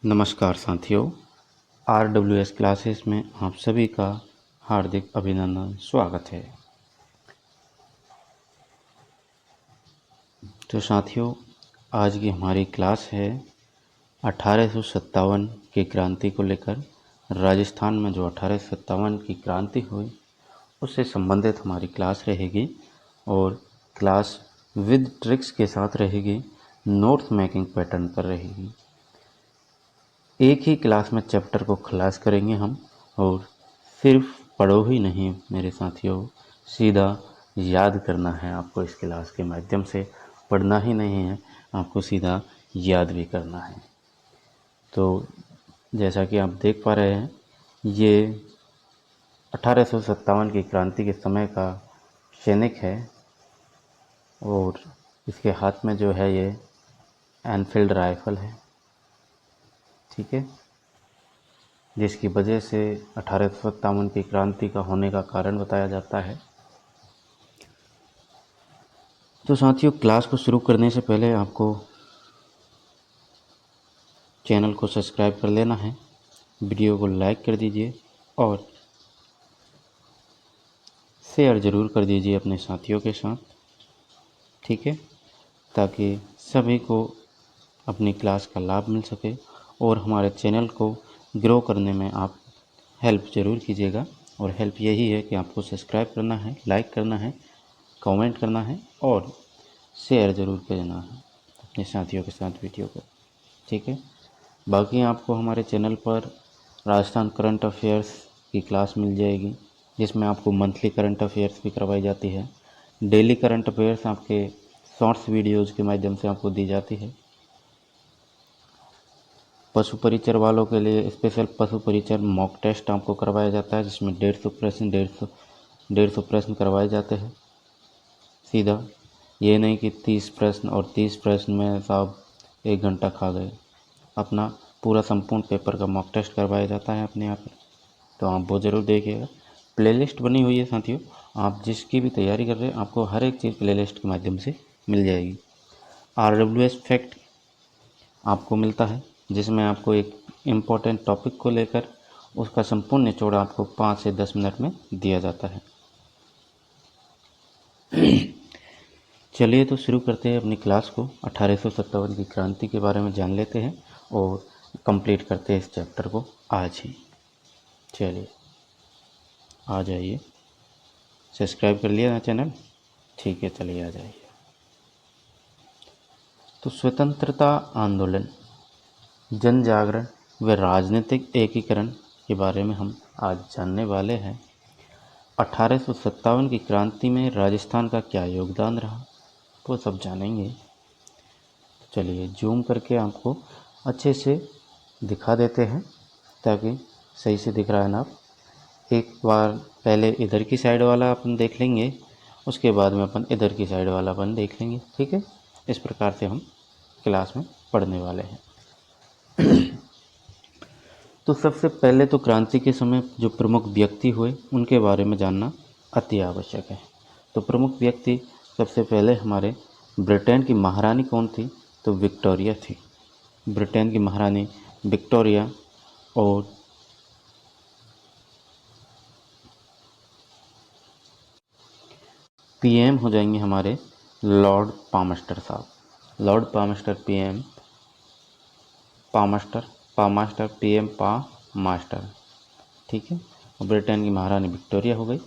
नमस्कार साथियों, RWS classes में आप सभी का हार्दिक अभिनंदन स्वागत है। तो साथियों, आज की हमारी क्लास है 1857 की क्रांति को लेकर। राजस्थान में जो 1857 की क्रांति हुई उससे संबंधित हमारी क्लास रहेगी और क्लास विद ट्रिक्स के साथ रहेगी, नोट्स मेकिंग पैटर्न पर रहेगी। एक ही क्लास में चैप्टर को खलास करेंगे हम, और सिर्फ पढ़ो ही नहीं मेरे साथियों, सीधा याद करना है आपको। इस क्लास के माध्यम से पढ़ना ही नहीं है, आपको सीधा याद भी करना है। तो जैसा कि आप देख पा रहे हैं, ये 1857 की क्रांति के समय का सैनिक है और इसके हाथ में जो है ये एनफील्ड राइफल है, ठीक है, जिसकी वजह से 1857 की क्रांति का होने का कारण बताया जाता है। तो साथियों, क्लास को शुरू करने से पहले आपको चैनल को सब्सक्राइब कर लेना है, वीडियो को लाइक कर दीजिए और शेयर ज़रूर कर दीजिए अपने साथियों के साथ, ठीक है, ताकि सभी को अपनी क्लास का लाभ मिल सके और हमारे चैनल को ग्रो करने में आप हेल्प ज़रूर कीजिएगा। और हेल्प यही है कि आपको सब्सक्राइब करना है, लाइक करना है, कमेंट करना है और शेयर ज़रूर करना है अपने साथियों के साथ वीडियो को, ठीक है। बाकी आपको हमारे चैनल पर राजस्थान करंट अफेयर्स की क्लास मिल जाएगी, जिसमें आपको मंथली करंट अफेयर्स भी करवाई जाती है। डेली करंट अफेयर्स आपके शॉर्ट्स वीडियोज़ के माध्यम से आपको दी जाती है। पशु परिचर वालों के लिए स्पेशल पशु परिचर मॉक टेस्ट आपको करवाया जाता है, जिसमें 150 प्रश्न करवाए जाते हैं। सीधा ये नहीं कि 30 प्रश्न और 30 प्रश्न में साहब 1 घंटा खा गए। अपना पूरा संपूर्ण पेपर का मॉक टेस्ट करवाया जाता है अपने यहाँ पर, तो आप वो ज़रूर देखिएगा। प्लेलिस्ट बनी हुई है साथियों, आप जिसकी भी तैयारी कर रहे हैं आपको हर एक चीज़ प्लेलिस्ट के माध्यम से मिल जाएगी। RWS फैक्ट आपको मिलता है, जिसमें आपको एक इम्पोर्टेंट टॉपिक को लेकर उसका संपूर्ण निचोड़ आपको 5 से 10 मिनट में दिया जाता है। चलिए तो शुरू करते हैं अपनी क्लास को। 1857 की क्रांति के बारे में जान लेते हैं और कंप्लीट करते हैं इस चैप्टर को आज ही। चलिए आ जाइए, सब्सक्राइब कर लिया ना चैनल, ठीक है, चलिए आ जाइए। तो स्वतंत्रता आंदोलन, जन जागरण व राजनीतिक एकीकरण के बारे में हम आज जानने वाले हैं। 1857 की क्रांति में राजस्थान का क्या योगदान रहा वो सब जानेंगे। चलिए जूम करके आपको अच्छे से दिखा देते हैं, ताकि सही से दिख रहा है ना। आप एक बार पहले इधर की साइड वाला अपन देख लेंगे, उसके बाद में अपन इधर की साइड वाला अपन देख लेंगे, ठीक है। इस प्रकार से हम क्लास में पढ़ने वाले हैं। तो सबसे पहले तो क्रांति के समय जो प्रमुख व्यक्ति हुए उनके बारे में जानना अति आवश्यक है। तो प्रमुख व्यक्ति सबसे पहले हमारे ब्रिटेन की महारानी कौन थी, तो विक्टोरिया थी। ब्रिटेन की महारानी विक्टोरिया। और पीएम हो जाएंगे हमारे लॉर्ड पामस्टर साहब। लॉर्ड पामस्टर पीएम, पामास्टर पीएम मास्टर, ठीक है। और ब्रिटेन की महारानी विक्टोरिया हो गई।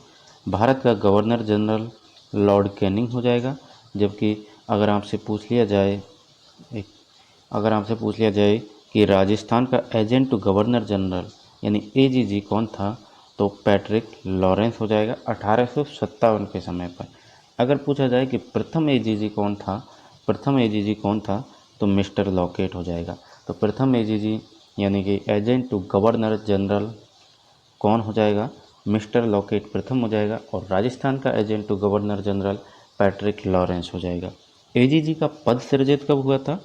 भारत का गवर्नर जनरल लॉर्ड कैनिंग हो जाएगा। जबकि अगर आपसे पूछ लिया जाए कि राजस्थान का एजेंट टू गवर्नर जनरल यानी एजीजी कौन था, तो पैट्रिक लॉरेंस हो जाएगा 1857 के समय पर। अगर पूछा जाए कि प्रथम एजीजी कौन था, तो मिस्टर लॉकेट हो जाएगा। तो प्रथम एजीजी यानी कि एजेंट टू गवर्नर जनरल कौन हो जाएगा, मिस्टर लॉकेट प्रथम हो जाएगा। और राजस्थान का agent to governor general Patrick Lawrence हो जाएगा। एजीजी का पद सृजित कब हुआ था,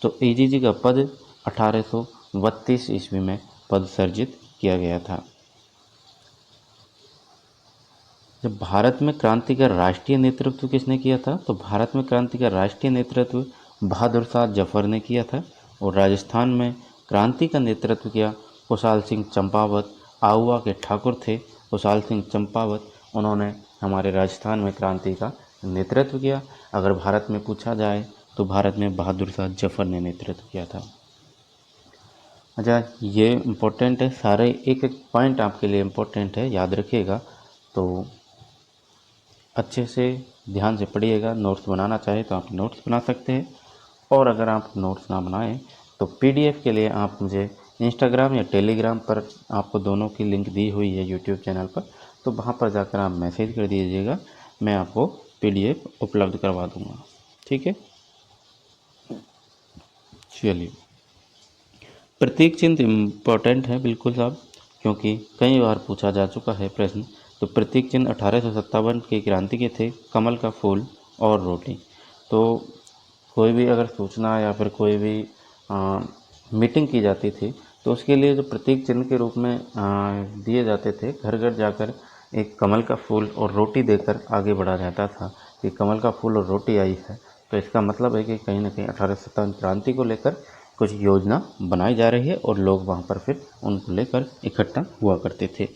तो एजीजी का पद 1832 ईस्वी में पद सृजित किया गया था। जब भारत में क्रांति का राष्ट्रीय नेतृत्व किसने किया था, तो भारत में क्रांति का राष्ट्रीय नेतृत्व बहादुर शाह जफर ने किया था। और राजस्थान में क्रांति का नेतृत्व किया खुशहाल सिंह चंपावत, आहुआ के ठाकुर थे खुशहाल सिंह चंपावत। उन्होंने हमारे राजस्थान में क्रांति का नेतृत्व किया। अगर भारत में पूछा जाए तो भारत में बहादुर शाह जफर ने नेतृत्व किया था। अच्छा, ये इम्पोर्टेंट है, सारे एक एक पॉइंट आपके लिए इम्पोर्टेंट है, याद रखिएगा। तो अच्छे से ध्यान से पढ़िएगा। नोट्स बनाना चाहे तो आप नोट्स बना सकते हैं, और अगर आप नोट्स ना बनाएं तो पीडीएफ के लिए आप मुझे इंस्टाग्राम या टेलीग्राम पर, आपको दोनों की लिंक दी हुई है यूट्यूब चैनल पर, तो वहाँ पर जाकर आप मैसेज कर दीजिएगा, मैं आपको पीडीएफ उपलब्ध करवा दूँगा। ठीक है, चलिए। प्रतीक चिन्ह इम्पोर्टेंट है बिल्कुल साहब, क्योंकि कई बार पूछा जा चुका है प्रश्न। तो प्रतीक चिन्ह 1857 की क्रांति के थे कमल का फूल और रोटी। तो कोई भी अगर सूचना या फिर कोई भी मीटिंग की जाती थी तो उसके लिए जो प्रतीक चिन्ह के रूप में दिए जाते थे, घर घर जाकर एक कमल का फूल और रोटी देकर आगे बढ़ा जाता था कि कमल का फूल और रोटी आई है। तो इसका मतलब है कि कहीं ना कहीं 1857 क्रांति को लेकर कुछ योजना बनाई जा रही है और लोग वहाँ पर फिर उनको लेकर इकट्ठा हुआ करते थे।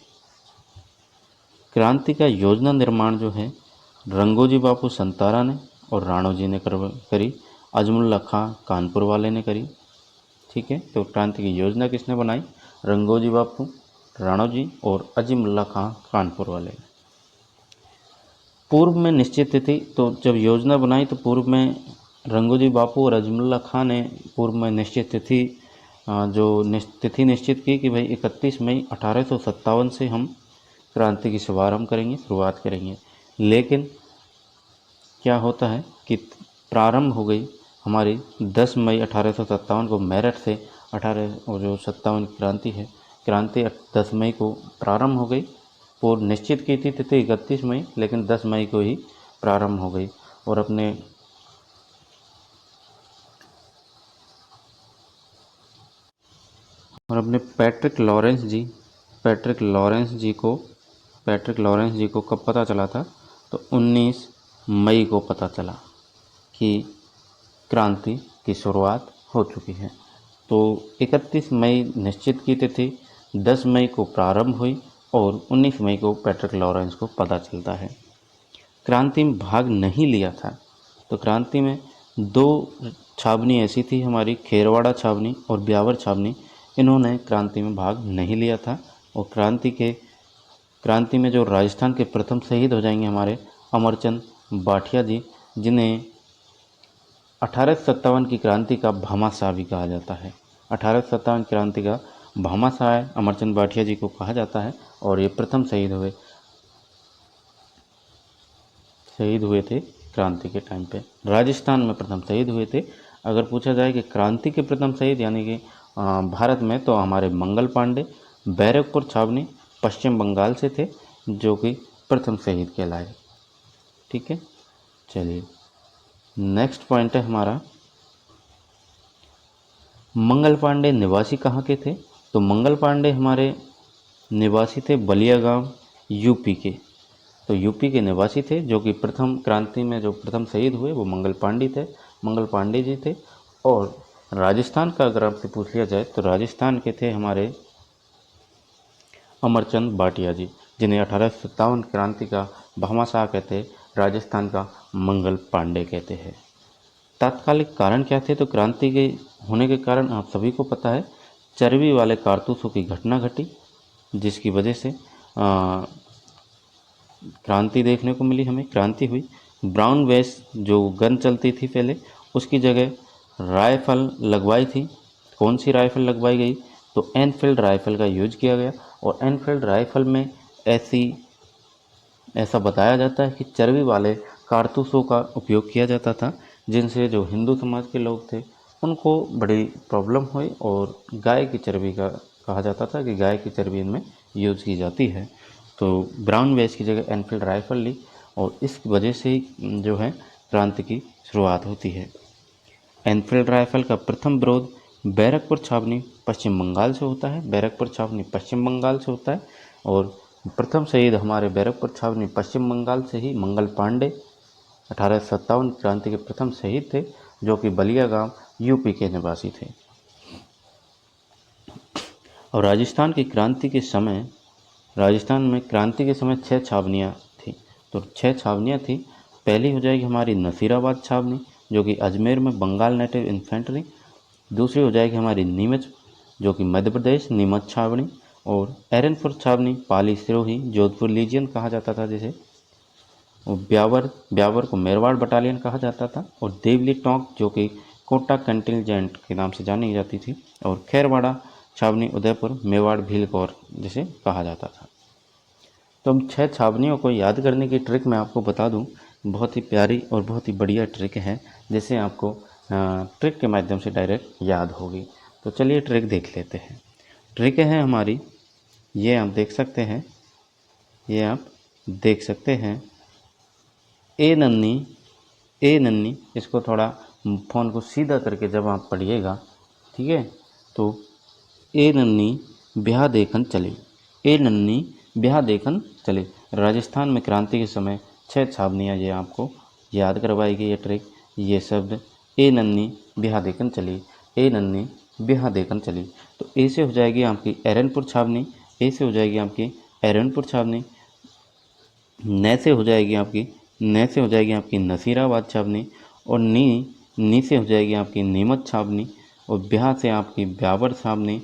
क्रांति का योजना निर्माण जो है रंगोजी बापू संतारा ने और राणो जी ने करी, अजमुल्ला खां कानपुर वाले ने करी। ठीक है, तो क्रांति की योजना किसने बनाई? रंगोजी बापू, राणो जी और अजीमुल्ला खां कानपुर वाले। पूर्व में निश्चित तिथि, तो जब योजना बनाई तो पूर्व में रंगोजी बापू और अजमुल्ला खां ने पूर्व में निश्चित तिथि तिथि निश्चित की कि भाई 31 मई 1857 से हम क्रांति की शुरुआत करेंगे। लेकिन क्या होता है कि प्रारंभ हो गई हमारी 10 मई 1857 को मेरठ से। 1857 क्रांति है, क्रांति 10 मई को प्रारंभ हो गई। पूर्व निश्चित की थी तिथि 31 मई, लेकिन 10 मई को ही प्रारंभ हो गई। और अपने पैट्रिक लॉरेंस जी को कब पता चला था? तो 19 मई को पता चला कि क्रांति की शुरुआत हो चुकी है। तो 31 मई निश्चित की तिथि, 10 मई को प्रारंभ हुई और 19 मई को पैट्रिक लॉरेंस को पता चलता है। क्रांति में भाग नहीं लिया था, तो क्रांति में 2 छावनी ऐसी थी हमारी, खेरवाड़ा छावनी और ब्यावर छावनी। इन्होंने क्रांति में भाग नहीं लिया था। और क्रांति में जो राजस्थान के प्रथम शहीद हो जाएंगे हमारे अमरचंद बाठिया जी, जिन्हें 1857 की क्रांति का भामाशाह भी कहा जाता है। 1857 क्रांति का भामाशाह अमरचंद बाठिया जी को कहा जाता है, और ये प्रथम शहीद हुए थे क्रांति के टाइम पे। राजस्थान में प्रथम शहीद हुए थे। अगर पूछा जाए कि क्रांति के प्रथम शहीद यानी कि भारत में, तो हमारे मंगल पांडे बैरकपुर छावनी पश्चिम बंगाल से थे, जो कि प्रथम शहीद कहलाए। ठीक है, चलिए नेक्स्ट पॉइंट है हमारा, मंगल पांडे निवासी कहाँ के थे? तो मंगल पांडे हमारे निवासी थे बलिया गांव, यूपी के। तो यूपी के निवासी थे, जो कि प्रथम क्रांति में जो प्रथम शहीद हुए वो मंगल पांडे जी थे। और राजस्थान का अगर आपसे पूछ लिया जाए तो राजस्थान के थे हमारे अमरचंद बाटिया जी, जिन्हें 1857 क्रांति का भामाशाह कहते, राजस्थान का मंगल पांडे कहते हैं। तात्कालिक कारण क्या थे? तो क्रांति के होने के कारण आप सभी को पता है, चर्बी वाले कारतूसों की घटना घटी, जिसकी वजह से क्रांति देखने को मिली, हमें क्रांति हुई। ब्राउन बेस जो गन चलती थी पहले, उसकी जगह राइफल लगवाई थी। कौन सी राइफल लगवाई गई? तो एनफील्ड राइफल का यूज किया गया। और एनफील्ड राइफल में ऐसा बताया जाता है कि चर्बी वाले कारतूसों का उपयोग किया जाता था, जिनसे जो हिंदू समाज के लोग थे उनको बड़ी प्रॉब्लम हुई। और गाय की चर्बी का कहा जाता था कि गाय की चर्बी इनमें यूज़ की जाती है। तो ब्राउन बेस की जगह एनफील्ड राइफल ली, और इस वजह से ही जो है क्रांति की शुरुआत होती है। एनफील्ड राइफल का प्रथम विरोध बैरकपुर छावनी पश्चिम बंगाल से होता है। और प्रथम शहीद हमारे बैरकपुर छावनी पश्चिम बंगाल से ही मंगल पांडे 1857 क्रांति के प्रथम शहीद थे, जो कि बलिया गांव यूपी के निवासी थे। और राजस्थान की क्रांति के समय, राजस्थान में क्रांति के समय 6 छावनियाँ थी। तो 6 छावनियाँ थी। पहली हो जाएगी हमारी नसीराबाद छावनी, जो कि अजमेर में बंगाल नेटिव इन्फेंट्री। दूसरी हो जाएगी हमारी नीमच, जो कि मध्य प्रदेश, नीमच छावनी। और एरनपुर छावनी पाली सिरोही जोधपुर लीजियन कहा जाता था जिसे। और ब्यावर को मेरवाड़ बटालियन कहा जाता था। और देवली टोंक, जो कि कोटा कंटिंजेंट के नाम से जानी जाती थी। और खैरवाड़ा छावनी उदयपुर मेवाड़ भील कौर जिसे कहा जाता था। तो हम 6 छावनियों को याद करने की ट्रिक मैं आपको बता दूं, बहुत ही प्यारी और बहुत ही बढ़िया ट्रिक है, जिसे आपको ट्रिक के माध्यम से डायरेक्ट याद होगी। तो चलिए ट्रिक देख लेते हैं। ट्रिक है हमारी, ये आप देख सकते हैं, ये आप देख सकते हैं। ए नन्नी, इसको थोड़ा फ़ोन को सीधा करके जब आप पढ़िएगा, ठीक है, तो ए नन्नी ब्याह देखन चली, ए नन्नी ब्याह देखन चली। राजस्थान में क्रांति के समय 6 छावनियाँ ये आपको याद करवाएगी ये ट्रिक। ये शब्द ए नन्नी ब्याह देखन चली, ए नन्नी ब्याह देखन चली। तो ए से हो जाएगी आपकी एरनपुर छावनी, ए से हो जाएगी आपकी एरनपुर छावनी। न से हो जाएगी आपकी नसीराबाद छावनी। और नी से हो जाएगी आपकी नीमच छावनी। और ब्याह से आपकी ब्यावर छावनी।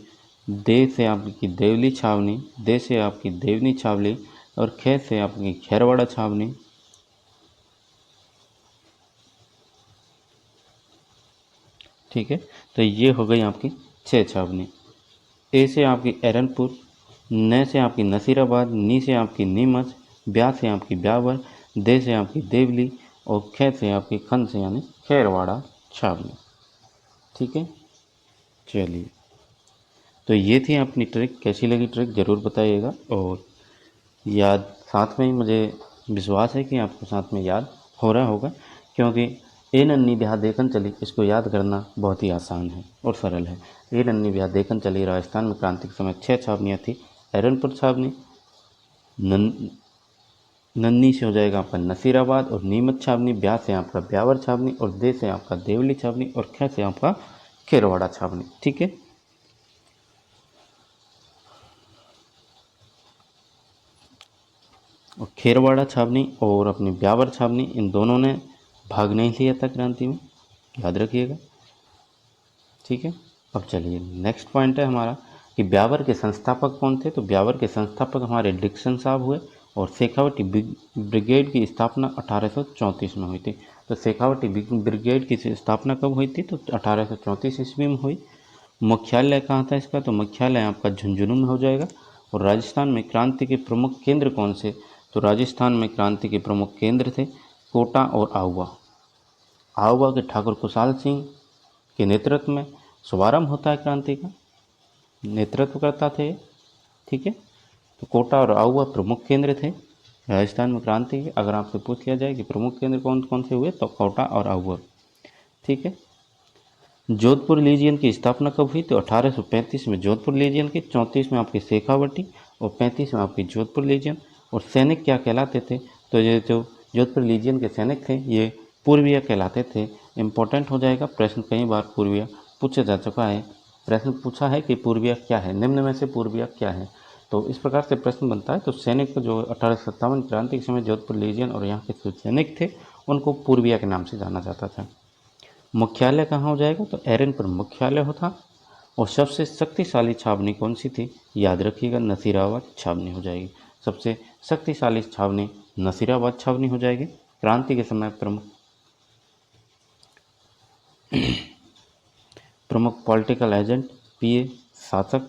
दे से आपकी देवली छावनी, दे से आपकी देवनी छावनी। और खे से आपकी खैरवाड़ा छावनी। ठीक है, तो ये हो गई आपकी 6 छावनी। ए से आपकी एरनपुर, न से आपकी नसीराबाद, नी से आपकी नीमच, ब्या से आपकी ब्यावर, दे से आपकी देवली। और खे से आपकी खन से यानी खैरवाड़ा छावनी। ठीक है, चलिए, तो ये थी अपनी ट्रिक। कैसी लगी ट्रिक ज़रूर बताइएगा। और याद साथ में ही मुझे विश्वास है कि आपको साथ में याद हो रहा होगा, क्योंकि ए नन्नी ब्याह देखन चली, इसको याद करना बहुत ही आसान है और सरल है। ए नन्नी ब्याह देखन चली, राजस्थान में क्रांति के समय 6 छावनियाँ थी। एरनपुर छावनी, नन्नी से हो जाएगा आपका नसीराबाद। और नीमच छावनी, ब्याह से आपका ब्यावर छावनी। और दे से आपका देवली छावनी। और खे से आपका खैरवाड़ा छावनी। ठीक है, और खैरवाड़ा छावनी और अपनी ब्यावर छावनी, इन दोनों ने भाग नहीं लिया था क्रांति में, याद रखिएगा। ठीक है, अब चलिए नेक्स्ट पॉइंट है हमारा कि ब्यावर के संस्थापक कौन थे। तो ब्यावर के संस्थापक हमारे डिक्सन साहब हुए। और शेखावटी ब्रिगेड की स्थापना 1834 में हुई थी। तो शेखावटी ब्रिगेड की स्थापना कब हुई थी? तो 1834 ईस्वी में हुई। मुख्यालय कहाँ था इसका? तो मुख्यालय आपका झुंझुनू में हो जाएगा। और राजस्थान में क्रांति के प्रमुख केंद्र कौन से? तो राजस्थान में क्रांति के प्रमुख केंद्र थे कोटा और आहुआ। आहुआ के ठाकुर कुशाल सिंह के नेतृत्व में शुभारंभ होता है क्रांति का, नेतृत्व करता थे। ठीक है, तो कोटा और आहुआ प्रमुख केंद्र थे राजस्थान में क्रांति के। अगर आपसे पूछ लिया जाए कि प्रमुख केंद्र कौन कौन से हुए, तो कोटा और आहुआ। ठीक है, जोधपुर लीजियन की स्थापना कब हुई? तो 1835 में जोधपुर लीजियन की, 34 में आपकी शेखावटी और 35 में आपकी जोधपुर लीजियन। और सैनिक क्या कहलाते थे? तो ये जो जोधपुर लीजियन के सैनिक थे ये पूर्विया कहलाते थे। इम्पोर्टेंट हो जाएगा, प्रश्न कई बार पूर्विया पूछा जा चुका है। प्रश्न पूछा है कि पूर्विया क्या है, निम्न में से पूर्विया क्या है। तो इस प्रकार से प्रश्न बनता है। तो सैनिक जो 1857 क्रांति के समय जोधपुर लीजियन और यहाँ के जो सैनिक थे उनको पूर्विया के नाम से जाना जाता था। मुख्यालय कहाँ हो जाएगा? तो एरनपुर मुख्यालय होता। और सबसे शक्तिशाली छावनी कौन सी थी? याद रखिएगा, नसीराबाद छावनी हो जाएगी। सबसे शक्तिशाली छावनी नसीराबाद छावनी हो जाएगी। क्रांति के समय प्रमुख पॉलिटिकल एजेंट, पीए, शासक,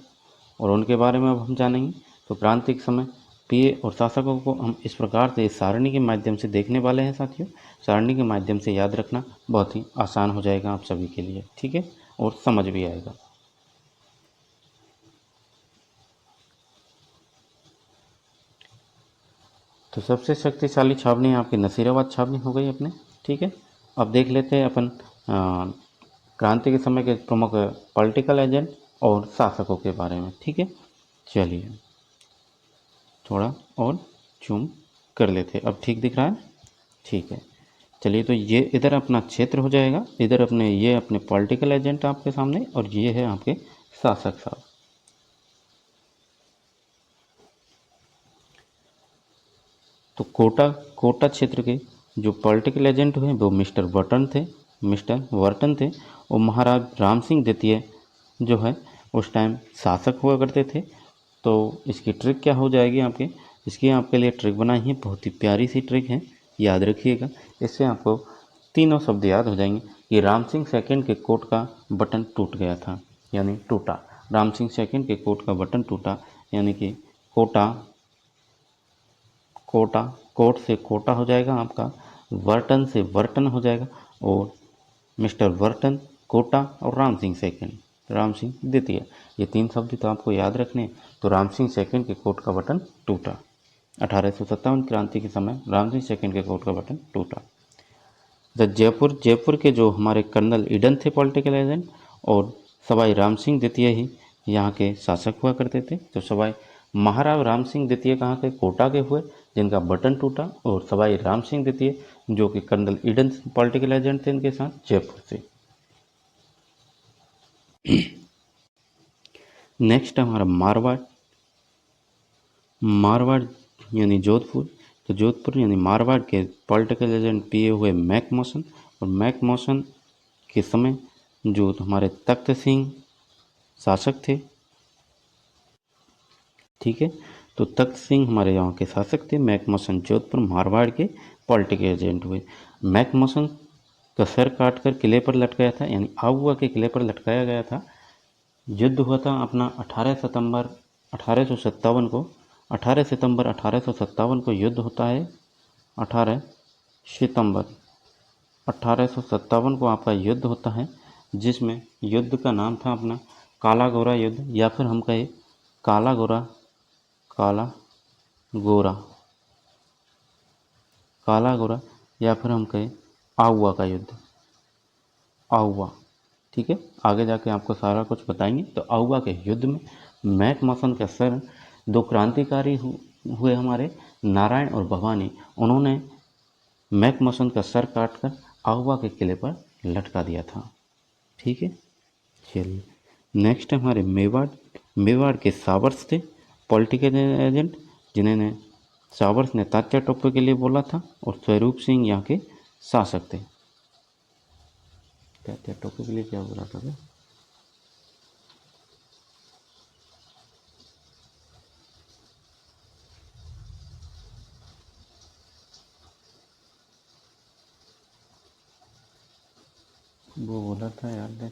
और उनके बारे में अब हम जानेंगे। तो क्रांति के समय पीए और शासकों को हम इस प्रकार से इस सारणी के माध्यम से देखने वाले हैं साथियों। सारणी के माध्यम से याद रखना बहुत ही आसान हो जाएगा आप सभी के लिए। ठीक है, और समझ भी आएगा। तो सबसे शक्तिशाली छावनी आपकी नसीराबाद छावनी हो गई अपने। ठीक है, अब देख लेते हैं अपन क्रांति के समय के प्रमुख पॉलिटिकल एजेंट और शासकों के बारे में। ठीक है, चलिए थोड़ा और जूम कर लेते हैं। अब ठीक दिख रहा है? ठीक है, चलिए, तो ये इधर अपना क्षेत्र हो जाएगा, इधर अपने ये अपने पॉलिटिकल एजेंट आपके सामने, और ये है आपके शासक साहब। तो कोटा क्षेत्र के जो पॉलिटिकल एजेंट हुए वो मिस्टर वर्टन थे और महाराज राम सिंह द्वितीय जो है उस टाइम शासक हुआ करते थे। तो इसकी ट्रिक क्या हो जाएगी आपके, इसकी आपके लिए ट्रिक बनाई है, बहुत ही प्यारी सी ट्रिक है, याद रखिएगा। इससे आपको तीनों शब्द याद हो जाएंगे कि राम सिंह सेकंड के कोट का बटन टूट गया था, यानी टूटा। राम सिंह सेकंड के कोट का बटन टूटा, यानी कि कोट से कोटा हो जाएगा आपका, वर्टन से वर्टन हो जाएगा, और मिस्टर वर्टन कोटा, और राम सिंह सेकंड राम सिंह द्वितीय। ये तीन शब्द तो आपको याद रखने। तो राम सिंह सेकंड के कोट का बटन टूटा, 1857 क्रांति के समय राम सिंह सेकंड के कोट का बटन टूटा। जयपुर के जो हमारे कर्नल ईडन थे पॉलिटिकल एजेंट, और सवाई राम सिंह द्वितीय ही यहाँ के शासक हुआ करते थे। तो सवाई महाराज राम सिंह द्वितीय कहाँ के, कोटा के हुए, जिनका बटन टूटा, और सवाई राम सिंह द्वितीय जो कि कर्नल ईडन पॉलिटिकल एजेंट थे इनके साथ जयपुर से। नेक्स्ट हमारा मारवाड़ यानी जोधपुर। तो जोधपुर यानी मारवाड़ के पॉलिटिकल एजेंट पिए हुए मैकमोहन, और मैकमोहन के समय जो हमारे तख्त सिंह शासक थे, ठीक है। तो तख्त सिंह हमारे यहाँ के शासक थे। मैकमोहन जोधपुर मारवाड़ के पॉलिटिकल एजेंट हुए। मैकमोहन का सर काटकर किले पर लटकाया था, यानी आबुआ के किले पर लटकाया गया था। युद्ध हुआ था अपना 18 सितंबर 1857 को। 18 सितंबर 1857 को युद्ध होता है। 18 सितंबर 1857 को आपका युद्ध होता है, जिसमें युद्ध का नाम था अपना काला गोरा युद्ध, या फिर हम कहे काला गोरा या फिर हम कहें आहुआ का युद्ध, आहुआ, ठीक है। आगे जाके आपको सारा कुछ बताएंगे। तो आहुआ के युद्ध में मैकमोहन का सर दो क्रांतिकारी हुए हमारे नारायण और भवानी, उन्होंने मैकमोहन का सर काटकर आहुआ के किले पर लटका दिया था, ठीक है। चलिए नेक्स्ट हमारे मेवाड़ के सावर्स थे पॉलिटिकल एजेंट, जिन्होंने सावर्स ने तात्या टोपे के लिए बोला था, और स्वरूप सिंह यहाँ के शासक थे। तात्या टोपे के लिए क्या बोला था भाई? वो बोला था यार,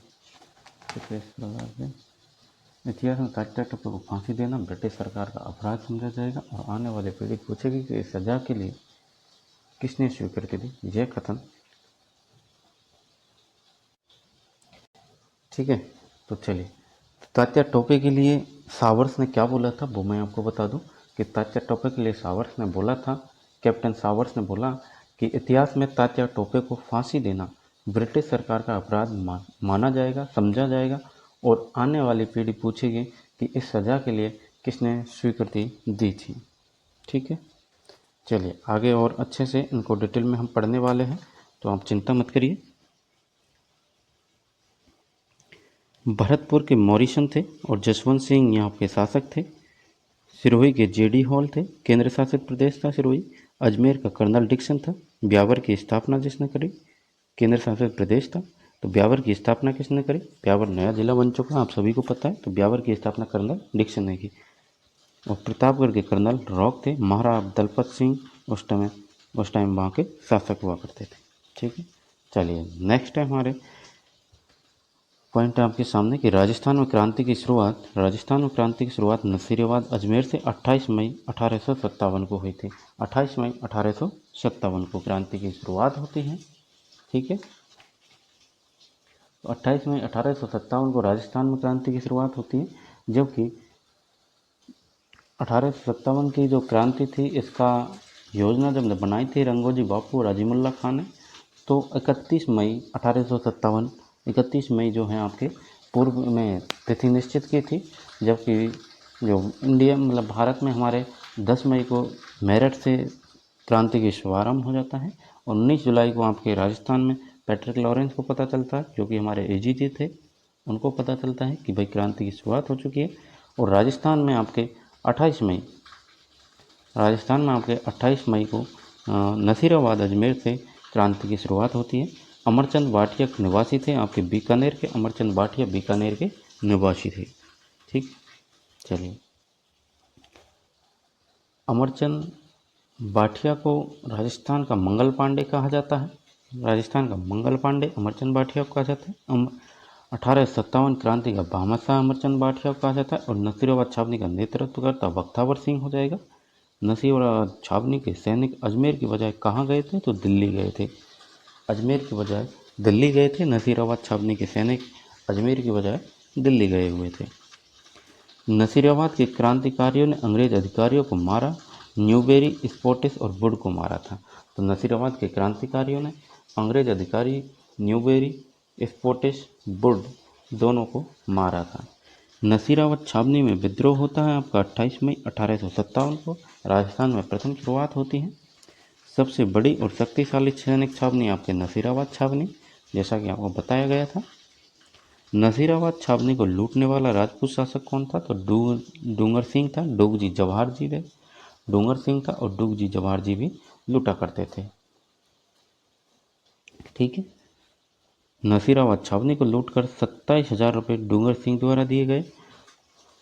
इतिहास में तात्या टोपे को फांसी देना ब्रिटिश सरकार का अपराध समझा जाएगा, और आने वाले पीढ़ी पूछेगी कि इस सजा के लिए किसने स्वीकृति दी। यह कथन, ठीक है। तो चलिए, तात्या टोपे के लिए सावर्स ने क्या बोला था वो मैं आपको बता दूं कि तात्या टोपे के लिए सावर्स ने बोला था, कैप्टन सावर्स ने बोला कि इतिहास में तात्या टोपे को फांसी देना ब्रिटिश सरकार का अपराध माना जाएगा, समझा जाएगा, और आने वाली पीढ़ी पूछेगी कि इस सज़ा के लिए किसने स्वीकृति दी थी, ठीक है। चलिए आगे और अच्छे से इनको डिटेल में हम पढ़ने वाले हैं, तो आप चिंता मत करिए। भरतपुर के मॉरिसन थे और जसवंत सिंह यहाँ के शासक थे। सिरोही के जेडी हॉल थे, केंद्र शासित प्रदेश था सिरोही। अजमेर का कर्नल डिक्सन था। ब्यावर की स्थापना जिसने करी, केंद्र शासित प्रदेश था। तो ब्यावर की स्थापना किसने करी? ब्यावर नया जिला बन चुका, आप सभी को पता है। तो ब्यावर की स्थापना कर्नल डिक्सन ने की। और प्रतापगढ़ के कर्नल रॉक थे। महाराज दलपत सिंह उस टाइम वहाँ के शासक हुआ करते थे, ठीक है। चलिए नेक्स्ट है हमारे पॉइंट आपके सामने कि राजस्थान में क्रांति की शुरुआत नसीराबाद अजमेर से 28 मई 1857 को हुई थी। 28 मई 1857 को क्रांति की शुरुआत होती है, ठीक है। तो 28 मई 1857 को राजस्थान में क्रांति की शुरुआत होती है, जबकि 1857 की जो क्रांति थी इसका योजना जब बनाई थी रंगोजी बापू और अजीमुल्ला खान ने, तो 31 मई जो है आपके पूर्व में तिथि निश्चित की थी, जबकि जो इंडिया मतलब भारत में हमारे 10 मई को मेरठ से क्रांति की शुभारंभ हो जाता है, और 19 जुलाई को आपके राजस्थान में पैट्रिक लॉरेंस को पता चलता है, जो कि हमारे एजीजी थे, उनको पता चलता है कि भाई क्रांति की शुरुआत हो चुकी है। और राजस्थान में आपके 28 राजस्थान में आपके 28 मई को नसीराबाद अजमेर से क्रांति की शुरुआत होती है। अमरचंद भाटिया निवासी थे आपके बीकानेर के, अमरचंद भाटिया बीकानेर के निवासी थे। ठीक, चलिए। अमरचंद भाटिया को राजस्थान का मंगल पांडे कहा जाता है। राजस्थान का मंगल पांडे अमरचंद भाटिया को कहा जाता है। 1857 क्रांति का भामाशाह अमरचंद भाटिया को कहा जाता है। और नसीराबाद छावनी का नेतृत्व करता बख्तावर सिंह हो जाएगा। नसीराबाद छावनी के सैनिक अजमेर की बजाय कहाँ गए थे? तो दिल्ली गए थे। अजमेर की बजाय दिल्ली गए थे। नसीराबाद छावनी के सैनिक अजमेर की बजाय दिल्ली गए हुए थे। नसीराबाद के क्रांतिकारियों ने अंग्रेज अधिकारियों को मारा। न्यूबेरी, स्पोर्टिस और वुड को मारा था। तो नसीराबाद के क्रांतिकारियों ने अंग्रेज अधिकारी न्यूबेरी, स्पोर्टिस, वुड दोनों को मारा था। नसीराबाद छावनी में विद्रोह होता है आपका 28 मई 1857 को। राजस्थान में प्रथम शुरुआत होती है। सबसे बड़ी और शक्तिशाली सैनिक छावनी आपके नसीराबाद छावनी, जैसा कि आपको बताया गया था। नसीराबाद छावनी को लूटने वाला राजपूत शासक कौन था? तो डूंगर सिंह था। डूगजी जवाहर जी थे। डूंगर सिंह था और डूगजी जवाहर जी भी लूटा करते थे। ठीक है। नसीराबाद छावनी को लूटकर 27,000 रुपये डूंगर सिंह द्वारा दिए गए।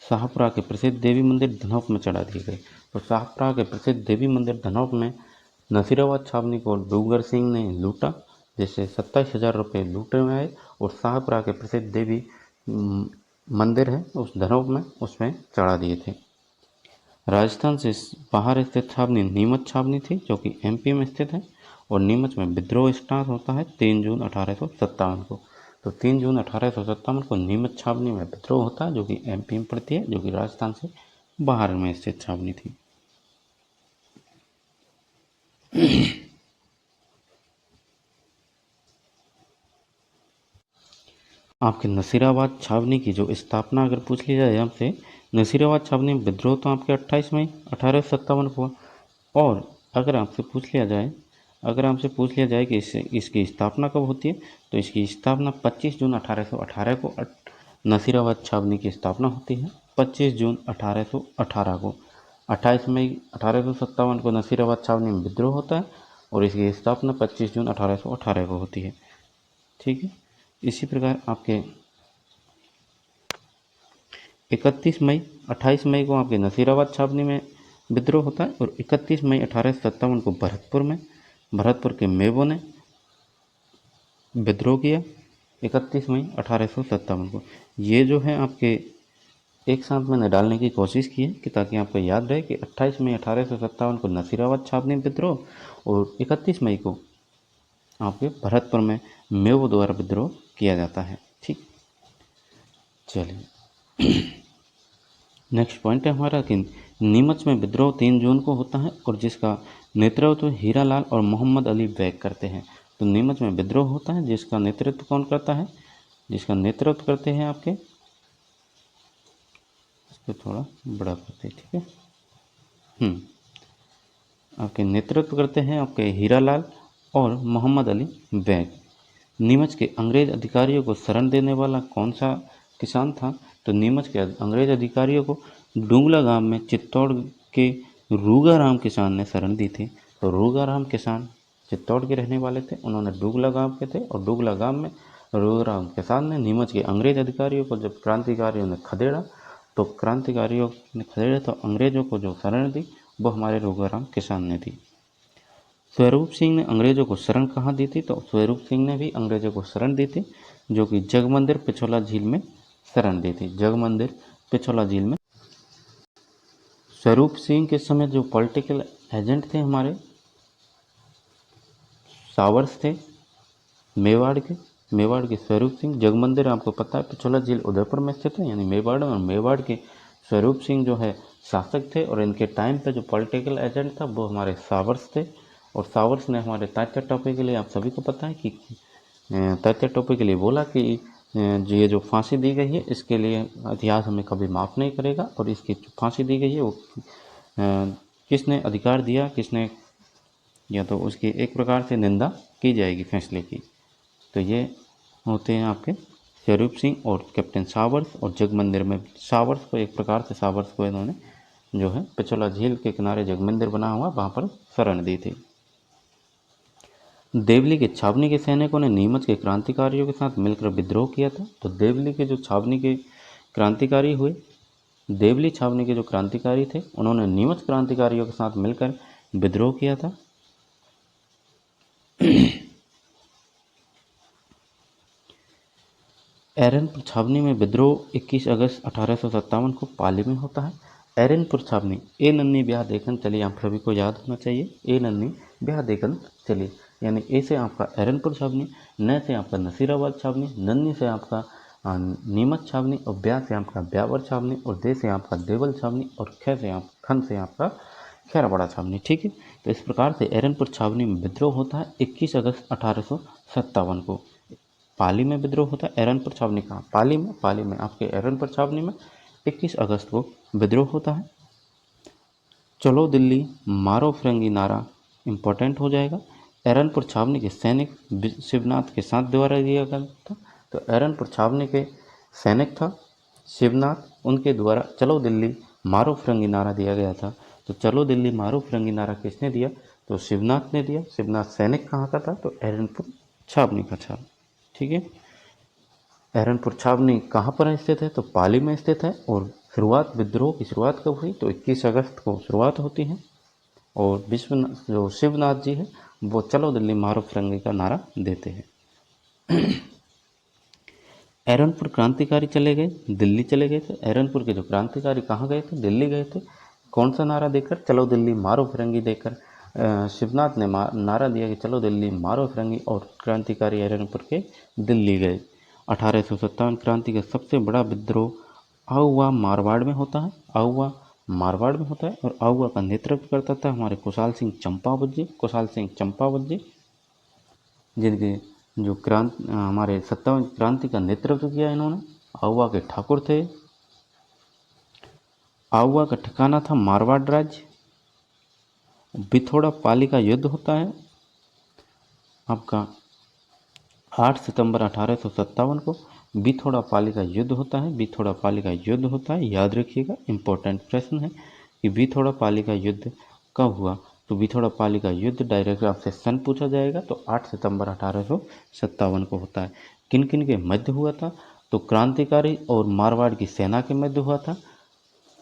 शाहपुरा के प्रसिद्ध देवी मंदिर धनौप में चढ़ा दिए गए। तो शाहपुरा के प्रसिद्ध देवी मंदिर धनौप में नसीराबाद छावनी को डूंगर सिंह ने लूटा, जिससे 27,000 रुपये लूटे में आए। और शाहपुरा के प्रसिद्ध देवी मंदिर है उस धनौप में, उसमें चढ़ा दिए थे। राजस्थान से बाहर स्थित छावनी नीमच छावनी थी, जो कि एमपी में स्थित है। और नीमच में विद्रोह स्टार्ट होता है 3 जून 1857 को। तो 3 जून 1857 को नीमच छावनी में विद्रोह होता है, जो कि एमपी में पड़ती है, जो कि राजस्थान से बाहर में स्थित छावनी थी। आपके नसीराबाद छावनी की जो स्थापना अगर पूछ ली जाए हमसे, नसीराबाद छावनी में विद्रोह तो आपके 28 मई 1857 को। और अगर आपसे पूछ लिया जाए कि इसकी स्थापना कब होती है, तो इसकी स्थापना 25 जून 1818 को नसीराबाद छावनी की स्थापना होती है। 25 जून 1818 को। 28 मई 1857 को नसीराबाद छावनी में विद्रोह होता है और इसकी स्थापना 25 जून 1818 को होती है। ठीक है। इसी प्रकार आपके 28 मई को आपके नसीराबाद छावनी में विद्रोह होता है। और 31 मई 1857 को भरतपुर के मेवो ने विद्रोह किया। 31 मई 1857 को। ये जो है आपके एक साथ मैंने डालने की कोशिश की है कि ताकि आपको याद रहे कि 28 मई 1857 को नसीराबाद छावनी विद्रोह और 31 मई को आपके भरतपुर में मेवो द्वारा विद्रोह किया जाता है। ठीक, चलिए। नेक्स्ट पॉइंट है हमारा कि नीमच में विद्रोह 3 जून को होता है और जिसका नेतृत्व हीरालाल और मोहम्मद अली बैग करते हैं। तो नीमच में विद्रोह होता है, जिसका नेतृत्व कौन करता है? जिसका नेतृत्व करते हैं आपके, इसको थोड़ा बड़ा करते हैं। ठीक है। आपके नेतृत्व करते हैं आपके हीरालाल और मोहम्मद अली बैग। नीमच के अंग्रेज अधिकारियों को शरण देने वाला कौन सा किसान था? तो नीमच के अंग्रेज अधिकारियों को डुंगला गांव में चित्तौड़ के रूगाराम किसान ने शरण दी थी। तो रूगाराम किसान चित्तौड़ के रहने वाले थे, उन्होंने डुगला गांव के थे। और डुगला गांव में रूगाराम किसान ने नीमच के अंग्रेज अधिकारियों को जब क्रांतिकारियों ने खदेड़ा, तो अंग्रेजों को जो शरण दी वो हमारे रूगाराम किसान ने दी। स्वरूप सिंह ने अंग्रेजों को शरण कहाँ दी थी? तो स्वरूप सिंह ने भी अंग्रेजों को शरण दी थी, जो कि जगमंदिर पिछोला झील में शरण दी थी। जगमंदिर पिछोला झील में। स्वरूप सिंह के समय जो पॉलिटिकल एजेंट थे हमारे सावर्स थे मेवाड़ के स्वरूप सिंह। जगमंदिर आपको पता है पिछोला झील उदयपुर में स्थित है, यानी मेवाड़ में। और मेवाड़ के स्वरूप सिंह जो है शासक थे और इनके टाइम पे जो पॉलिटिकल एजेंट था वो हमारे सावर्स थे। और सावर्स ने हमारे तात्या टोपे के लिए, आप सभी को पता है कि तात्या टोपे के लिए बोला कि ये जो फांसी दी गई है इसके लिए इतिहास हमें कभी माफ़ नहीं करेगा। और इसकी जो फांसी दी गई है वो किसने अधिकार दिया, किसने, या तो उसकी एक प्रकार से निंदा की जाएगी फैसले की। तो ये होते हैं आपके स्वरूप सिंह और कैप्टन सावर्स। और जगमंदिर में सावर्स को एक प्रकार से इन्होंने जो है पिछोला झील के किनारे जो मंदिर बना हुआ वहाँ पर शरण दी थी। देवली के छावनी के सैनिकों ने नीमच के क्रांतिकारियों के साथ मिलकर विद्रोह किया था। तो देवली के जो छावनी के क्रांतिकारी हुए, देवली छावनी के जो क्रांतिकारी थे, उन्होंने नीमच क्रांतिकारियों के साथ मिलकर विद्रोह किया था। एरनपुर छावनी में विद्रोह 21 अगस्त 1857 को पाली में होता है। एरनपुर छावनी, ए नन्नी ब्याह देखन चली, आप सभी को याद होना चाहिए, ए नन्नी ब्याह देखन चली, यानी ए से आपका एरनपुर छावनी, न से आपका नसीराबाद छावनी, नन्नी से आपका नीमच छावनी, और ब्याह से आपका ब्यावर छावनी, और दे से आपका देवल छावनी, और खन से आपका खैराबड़ा छावनी। ठीक है, तो इस प्रकार से एरनपुर छावनी में विद्रोह होता है 21 अगस्त 1857 को। पाली में विद्रोह होता है। एरनपुर छावनी कहाँ? पाली में आपके एरनपुर छावनी में 21 अगस्त को विद्रोह होता है। चलो दिल्ली मारो फिरंगी नारा इम्पोर्टेंट हो जाएगा। एरनपुर छावनी के सैनिक शिवनाथ के साथ द्वारा दिया गया था। तो एरनपुर छावनी के सैनिक था शिवनाथ, उनके द्वारा चलो दिल्ली मारो फिरंगी नारा दिया गया था। तो चलो दिल्ली मारो फिरंगी नारा किसने दिया? तो शिवनाथ ने दिया। शिवनाथ सैनिक कहाँ का था? तो एरनपुर छावनी का था। ठीक है, एरनपुर छावनी कहाँ पर स्थित है? तो पाली में स्थित है। और विद्रोह की शुरुआत कब हुई? तो 21 अगस्त को शुरुआत होती है। और जो शिवनाथ जी है वो चलो दिल्ली मारो फिरंगी का नारा देते हैं। एरनपुर क्रांतिकारी चले गए, दिल्ली चले गए थे। एरनपुर के जो क्रांतिकारी कहाँ गए थे? दिल्ली गए थे। कौन सा नारा देकर? चलो दिल्ली मारो फिरंगी देकर शिवनाथ ने नारा दिया कि चलो दिल्ली मारो फिरंगी, और क्रांतिकारी एरनपुर के दिल्ली गए। 1857 क्रांति का सबसे बड़ा विद्रोह आहुआ मारवाड़ में होता है। आहुआ मारवाड़ में होता है, और आहुआ का नेतृत्व करता था हमारे कुशाल सिंह चंपावत जी, जिनके जो हमारे 57 क्रांति का नेतृत्व किया इन्होंने। आहुआ के ठाकुर थे। आहुआ का ठिकाना था मारवाड़ राज्य। बिथोड़ा पाली का युद्ध होता है आपका 8 सितंबर 1857 को। बिथोड़ा पाली का युद्ध होता है। बिथोड़ा पाली का युद्ध होता है, याद रखिएगा, इंपॉर्टेंट प्रश्न है कि बिथोड़ा पाली का युद्ध कब हुआ? तो बिथोड़ा पाली का युद्ध डायरेक्ट आपसे सन पूछा जाएगा, तो 8 सितंबर 1857 को होता है। किन किन के मध्य हुआ था? तो क्रांतिकारी और मारवाड़ की सेना के मध्य हुआ था।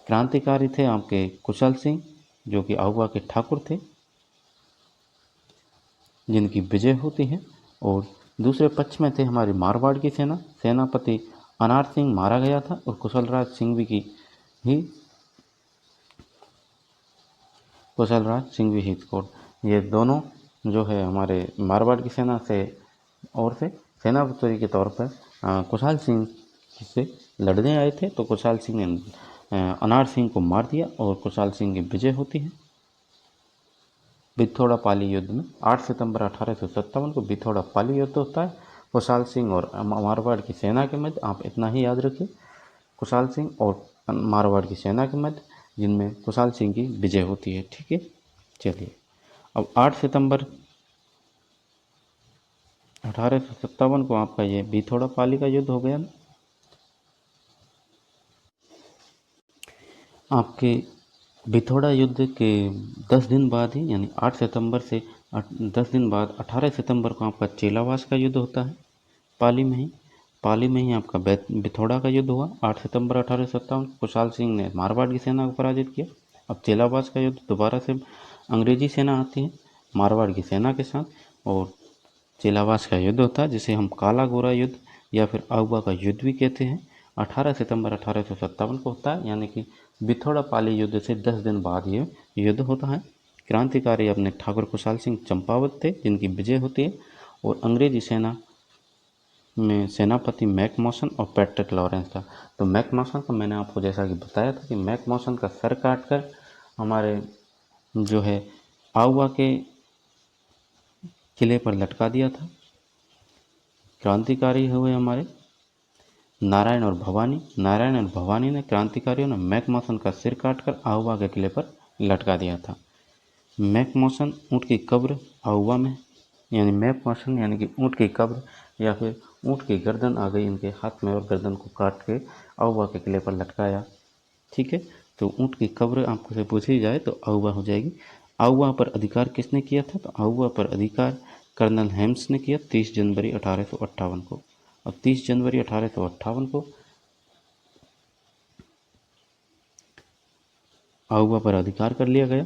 क्रांतिकारी थे आपके कुशल सिंह, जो कि आहुआ के ठाकुर थे, जिनकी विजय होती है। और दूसरे पक्ष में थे हमारी मारवाड़ की सेनापति अनार सिंह मारा गया था, और कुशलराज सिंह भी हितकोट। ये दोनों जो है हमारे मारवाड़ की सेना से और से सेनापति के तौर पर कुशाल सिंह से लड़ने आए थे। तो कुशाल सिंह ने अनार सिंह को मार दिया, और कुशाल सिंह की विजय होती है बिथोड़ा पाली युद्ध में। 8 सितंबर 1857 को बिथोड़ा पाली युद्ध होता है कुशाल सिंह और मारवाड़ की सेना के मध्य। आप इतना ही याद रखिए, कुशाल सिंह और मारवाड़ की सेना के मध्य, जिनमें कुशाल सिंह की विजय होती है। ठीक है, चलिए अब 8 सितंबर 1857 को आपका ये बिथोड़ा पाली का युद्ध हो गया ना। आपके बिथोड़ा युद्ध के 10 दिन बाद ही, यानी 8 सितंबर से 10 दिन बाद 18 सितंबर को आपका चेलावास का युद्ध होता है पाली में ही आपका बिथोड़ा का युद्ध हुआ 8 सितंबर 1857। कुशाल सिंह ने मारवाड़ की सेना को पराजित किया। अब चेलावास का युद्ध दोबारा से अंग्रेजी सेना आती है मारवाड़ की सेना के साथ, और चेलावास का युद्ध होता है, जिसे हम काला गोरा युद्ध या फिर आहुआ का युद्ध भी कहते हैं। 18 सितंबर 1857 को होता है, यानी कि बिथोड़ा पाली युद्ध से 10 दिन बाद ये युद्ध होता है। क्रांतिकारी अपने ठाकुर कुशाल सिंह चंपावत थे, जिनकी विजय होती है, और अंग्रेजी सेना में सेनापति मैकमॉसन और पैट्रिक लॉरेंस था। तो मैकमॉसन का मैंने आपको जैसा कि बताया था कि मैकमॉसन का सर काट कर हमारे जो है आहुआ के किले पर लटका दिया था। क्रांतिकारी हुए हमारे नारायण और भवानी ने क्रांतिकारियों ने मैकमॉसन का सिर काटकर आहुआ के किले पर लटका दिया था। मैकमॉसन ऊँट की कब्र आहुआ में, यानी मैकमॉसन यानी कि ऊँट की कब्र या फिर ऊँट की गर्दन आ गई इनके हाथ में, और गर्दन को काट के आहुआ के किले पर लटकाया। ठीक है, तो तो ऊँट की कब्र आपसे पूछी जाए तो आउवा हो जाएगी। आउवा पर अधिकार किसने किया था? तो आउवा पर अधिकार कर्नल हेम्स ने किया 30 जनवरी 1858 को। और 30 जनवरी 1858 को आउवा पर अधिकार कर लिया गया।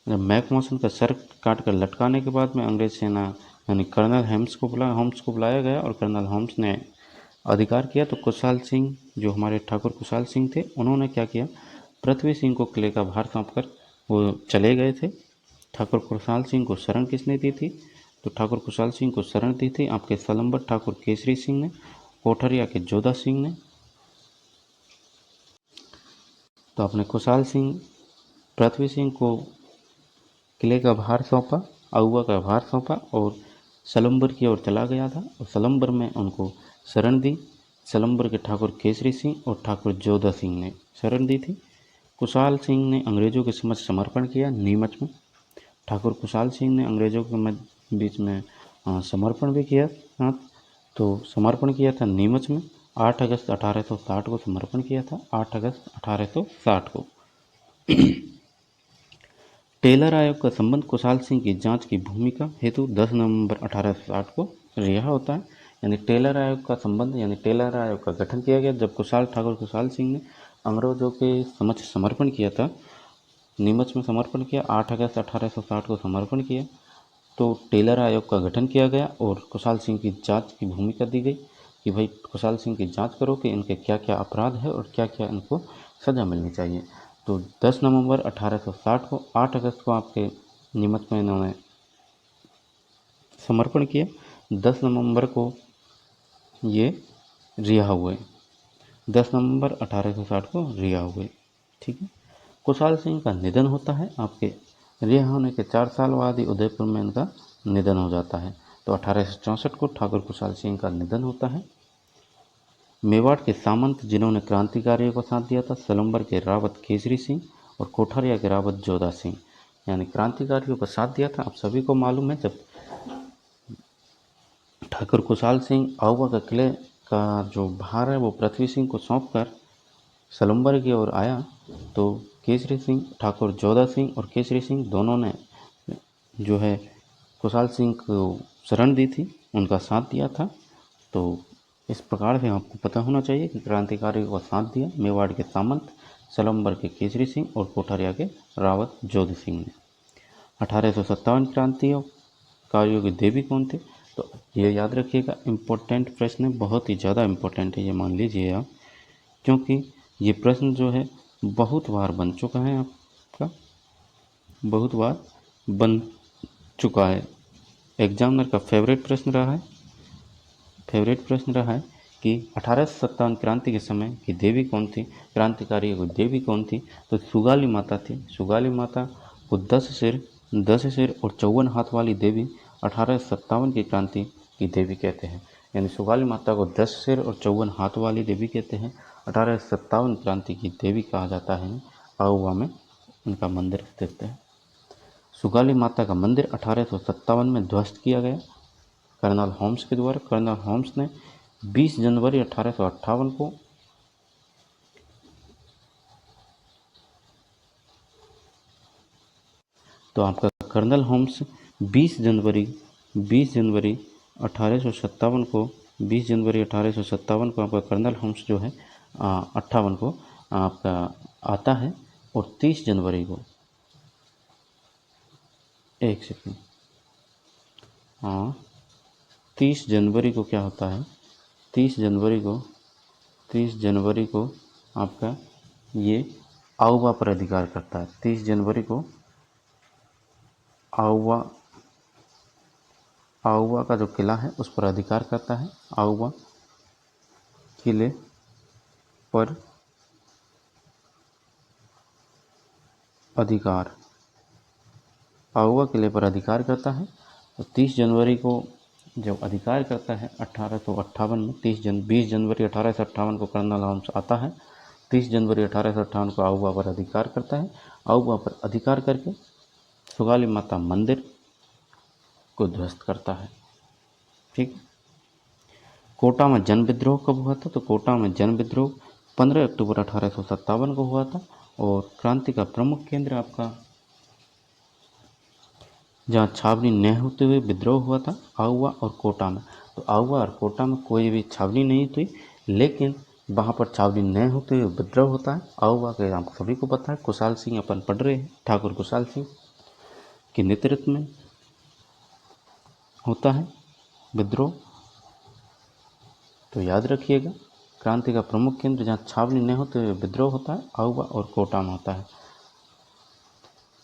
जब मैकमोहन का सर काट कर लटकाने के बाद में अंग्रेज सेना यानी कर्नल होम्स को बुलाया गया और कर्नल होम्स ने अधिकार किया। तो कुशाल सिंह, जो हमारे ठाकुर कुशाल सिंह थे, उन्होंने क्या किया, पृथ्वी सिंह को किले का भार सौंपकर वो चले गए थे। ठाकुर कुशाल सिंह को शरण किसने दी थी? तो ठाकुर कुशाल सिंह को शरण दी थी आपके सलम्बर ठाकुर केसरी सिंह ने, कोठरिया के जोधा सिंह ने। तो अपने कुशाल सिंह पृथ्वी सिंह को किले का भार सौंपा, आउवा का भार सौंपा और सलम्बर की ओर चला गया था। और सलम्बर में उनको शरण दी। सलम्बर के ठाकुर केसरी सिंह और ठाकुर जोधा सिंह ने शरण दी थी। कुशाल सिंह ने अंग्रेजों के समक्ष समर्पण किया नीमच में। ठाकुर कुशाल सिंह ने अंग्रेजों के बीच में समर्पण भी किया। तो समर्पण किया था नीमच में 8 अगस्त 1860 को समर्पण किया था, 8 अगस्त 1860 को। टेलर आयोग का संबंध कुशाल सिंह की जांच की भूमिका हेतु 10 नवंबर 1860 को रिहा होता है। यानी टेलर आयोग का संबंध यानी टेलर आयोग का गठन किया गया जब ठाकुर कुशाल सिंह ने अंग्रेजों के समक्ष समर्पण किया था, नीमच में समर्पण किया, 8 अगस्त 1860 को समर्पण किया। तो टेलर आयोग का गठन किया गया और कुशाल सिंह की जांच की भूमिका दी गई कि भाई कुशाल सिंह की जांच करो कि इनके क्या क्या अपराध है और क्या क्या इनको सज़ा मिलनी चाहिए। तो 10 नवंबर 1860 को, 8 अगस्त को आपके नीमच में इन्होंने समर्पण किया, 10 नवंबर को ये रिहा हुए, 10 नवंबर 1860 को रिहा हुए। ठीक है। कुशाल सिंह का निधन होता है आपके रिहा होने के 4 साल बाद ही उदयपुर में इनका निधन हो जाता है। तो 1864 को ठाकुर कुशाल सिंह का निधन होता है। मेवाड़ के सामंत जिन्होंने क्रांतिकारियों को साथ दिया था, सलम्बर के रावत केसरी सिंह और कोठरिया के रावत जोधा सिंह, यानी क्रांतिकारियों को साथ दिया था। आप सभी को मालूम है जब ठाकुर कुशाल सिंह आउवा का किले का जो भार है वो पृथ्वी सिंह को सौंप कर सलम्बर की ओर आया, तो केसरी सिंह, ठाकुर जोधा सिंह और केसरी सिंह दोनों ने जो है कुशाल सिंह को शरण दी थी, उनका साथ दिया था। तो इस प्रकार से आपको पता होना चाहिए कि क्रांतिकारियों का साथ दिया मेवाड़ के सामंत, सलम्बर के केसरी सिंह और कोठरिया के रावत जोध सिंह ने। 1857 क्रांतिकारियों के देवी कौन थे? तो ये याद रखिएगा, इम्पोर्टेंट प्रश्न है, बहुत ही ज़्यादा इम्पोर्टेंट है, ये मान लीजिए आप, क्योंकि ये प्रश्न जो है बहुत बार बन चुका है, आपका बहुत बार बन चुका है, एग्जामिनर का फेवरेट प्रश्न रहा है कि 1857 क्रांति के समय की देवी कौन थी, क्रांतिकारियों की देवी कौन थी? तो सुगाली माता थी। सुगाली माता को 10 सिर और 54 हाथ वाली देवी 1857 की क्रांति की देवी कहते हैं। यानी सुगाली माता को 10 सिर और 54 हाथ वाली देवी कहते हैं। 1857 क्रांति की देवी कहा जाता है। आउवा में उनका मंदिर स्थित है। सुगाली माता का मंदिर 1857 में ध्वस्त किया गया कर्नल होम्स के द्वारा। कर्नल होम्स ने 20 जनवरी 1858 को तो आपका कर्नल होम्स 20 जनवरी 1857 को 20 जनवरी 1857 को आपका कर्नल होम्स जो है 58 को आपका आता है। और 30 जनवरी को, एक सेकंड, 30 जनवरी को क्या होता है? 30 जनवरी को आपका ये आउवा पर अधिकार करता है। 30 जनवरी को आउवा का जो किला है उस पर अधिकार करता है। आउवा किले पर अधिकार, आउवा किले पर अधिकार करता है। तो 30 जनवरी को जब अधिकार करता है 1858 में, 20 जनवरी 1858 को कर्नल होम्स आता है। 30 जनवरी 1858 को आउवा पर अधिकार करता है। आउवा पर अधिकार करके सुगाली माता मंदिर को ध्वस्त करता है। ठीक। कोटा में जन विद्रोह कब हुआ था? तो कोटा में जन विद्रोह 15 अक्टूबर 1857 को हुआ था। और क्रांति का प्रमुख केंद्र आपका जहाँ छावनी न होते हुए विद्रोह हुआ था, आहुआ और कोटा में। तो आहुआ और कोटा में कोई भी छावनी नहीं थी, लेकिन वहाँ पर छावनी न होते हुए विद्रोह होता है। आहुआ के आप सभी को पता है, कुशाल सिंह अपन पढ़ रहे हैं, ठाकुर कुशाल सिंह के नेतृत्व में होता है विद्रोह। तो याद रखिएगा, क्रांति का प्रमुख केंद्र जहाँ छावनी न होते हुए विद्रोह होता है, आहुआ और कोटा में होता है।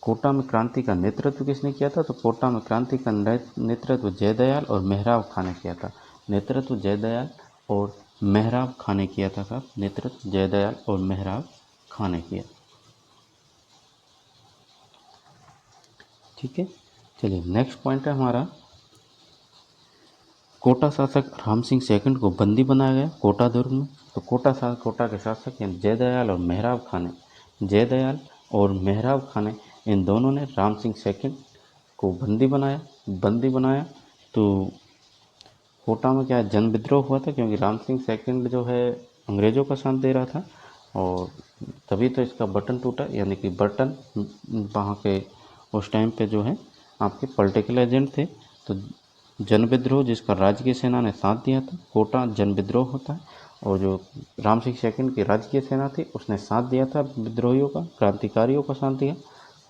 कोटा में क्रांति का नेतृत्व किसने किया था? तो कोटा में क्रांति का नेतृत्व जयदयाल और मेहराब खां ने किया था। नेतृत्व जयदयाल और मेहराब खां ने किया था साहब, नेतृत्व जयदयाल और मेहराब खां ने किया। ठीक है, चलिए नेक्स्ट पॉइंट है हमारा, कोटा शासक राम सिंह सेकंड को बंदी बनाया गया कोटा दुर्ग में। तो कोटा के शासक यानी जयदयाल और मेहराब खां ने इन दोनों ने राम सिंह सेकंड को बंदी बनाया। तो कोटा में क्या जन विद्रोह हुआ था, क्योंकि राम सिंह सेकंड जो है अंग्रेज़ों का साथ दे रहा था, और तभी तो इसका बटन टूटा। यानी कि बटन वहाँ के उस टाइम पे जो है आपके पॉलिटिकल एजेंट थे। तो जन विद्रोह जिसका राजकीय सेना ने साथ दिया था, कोटा जन विद्रोह होता है, और जो राम सिंह सेकंड की राजकीय सेना थी उसने साथ दिया था विद्रोहियों का, क्रांतिकारियों का साथ दिया।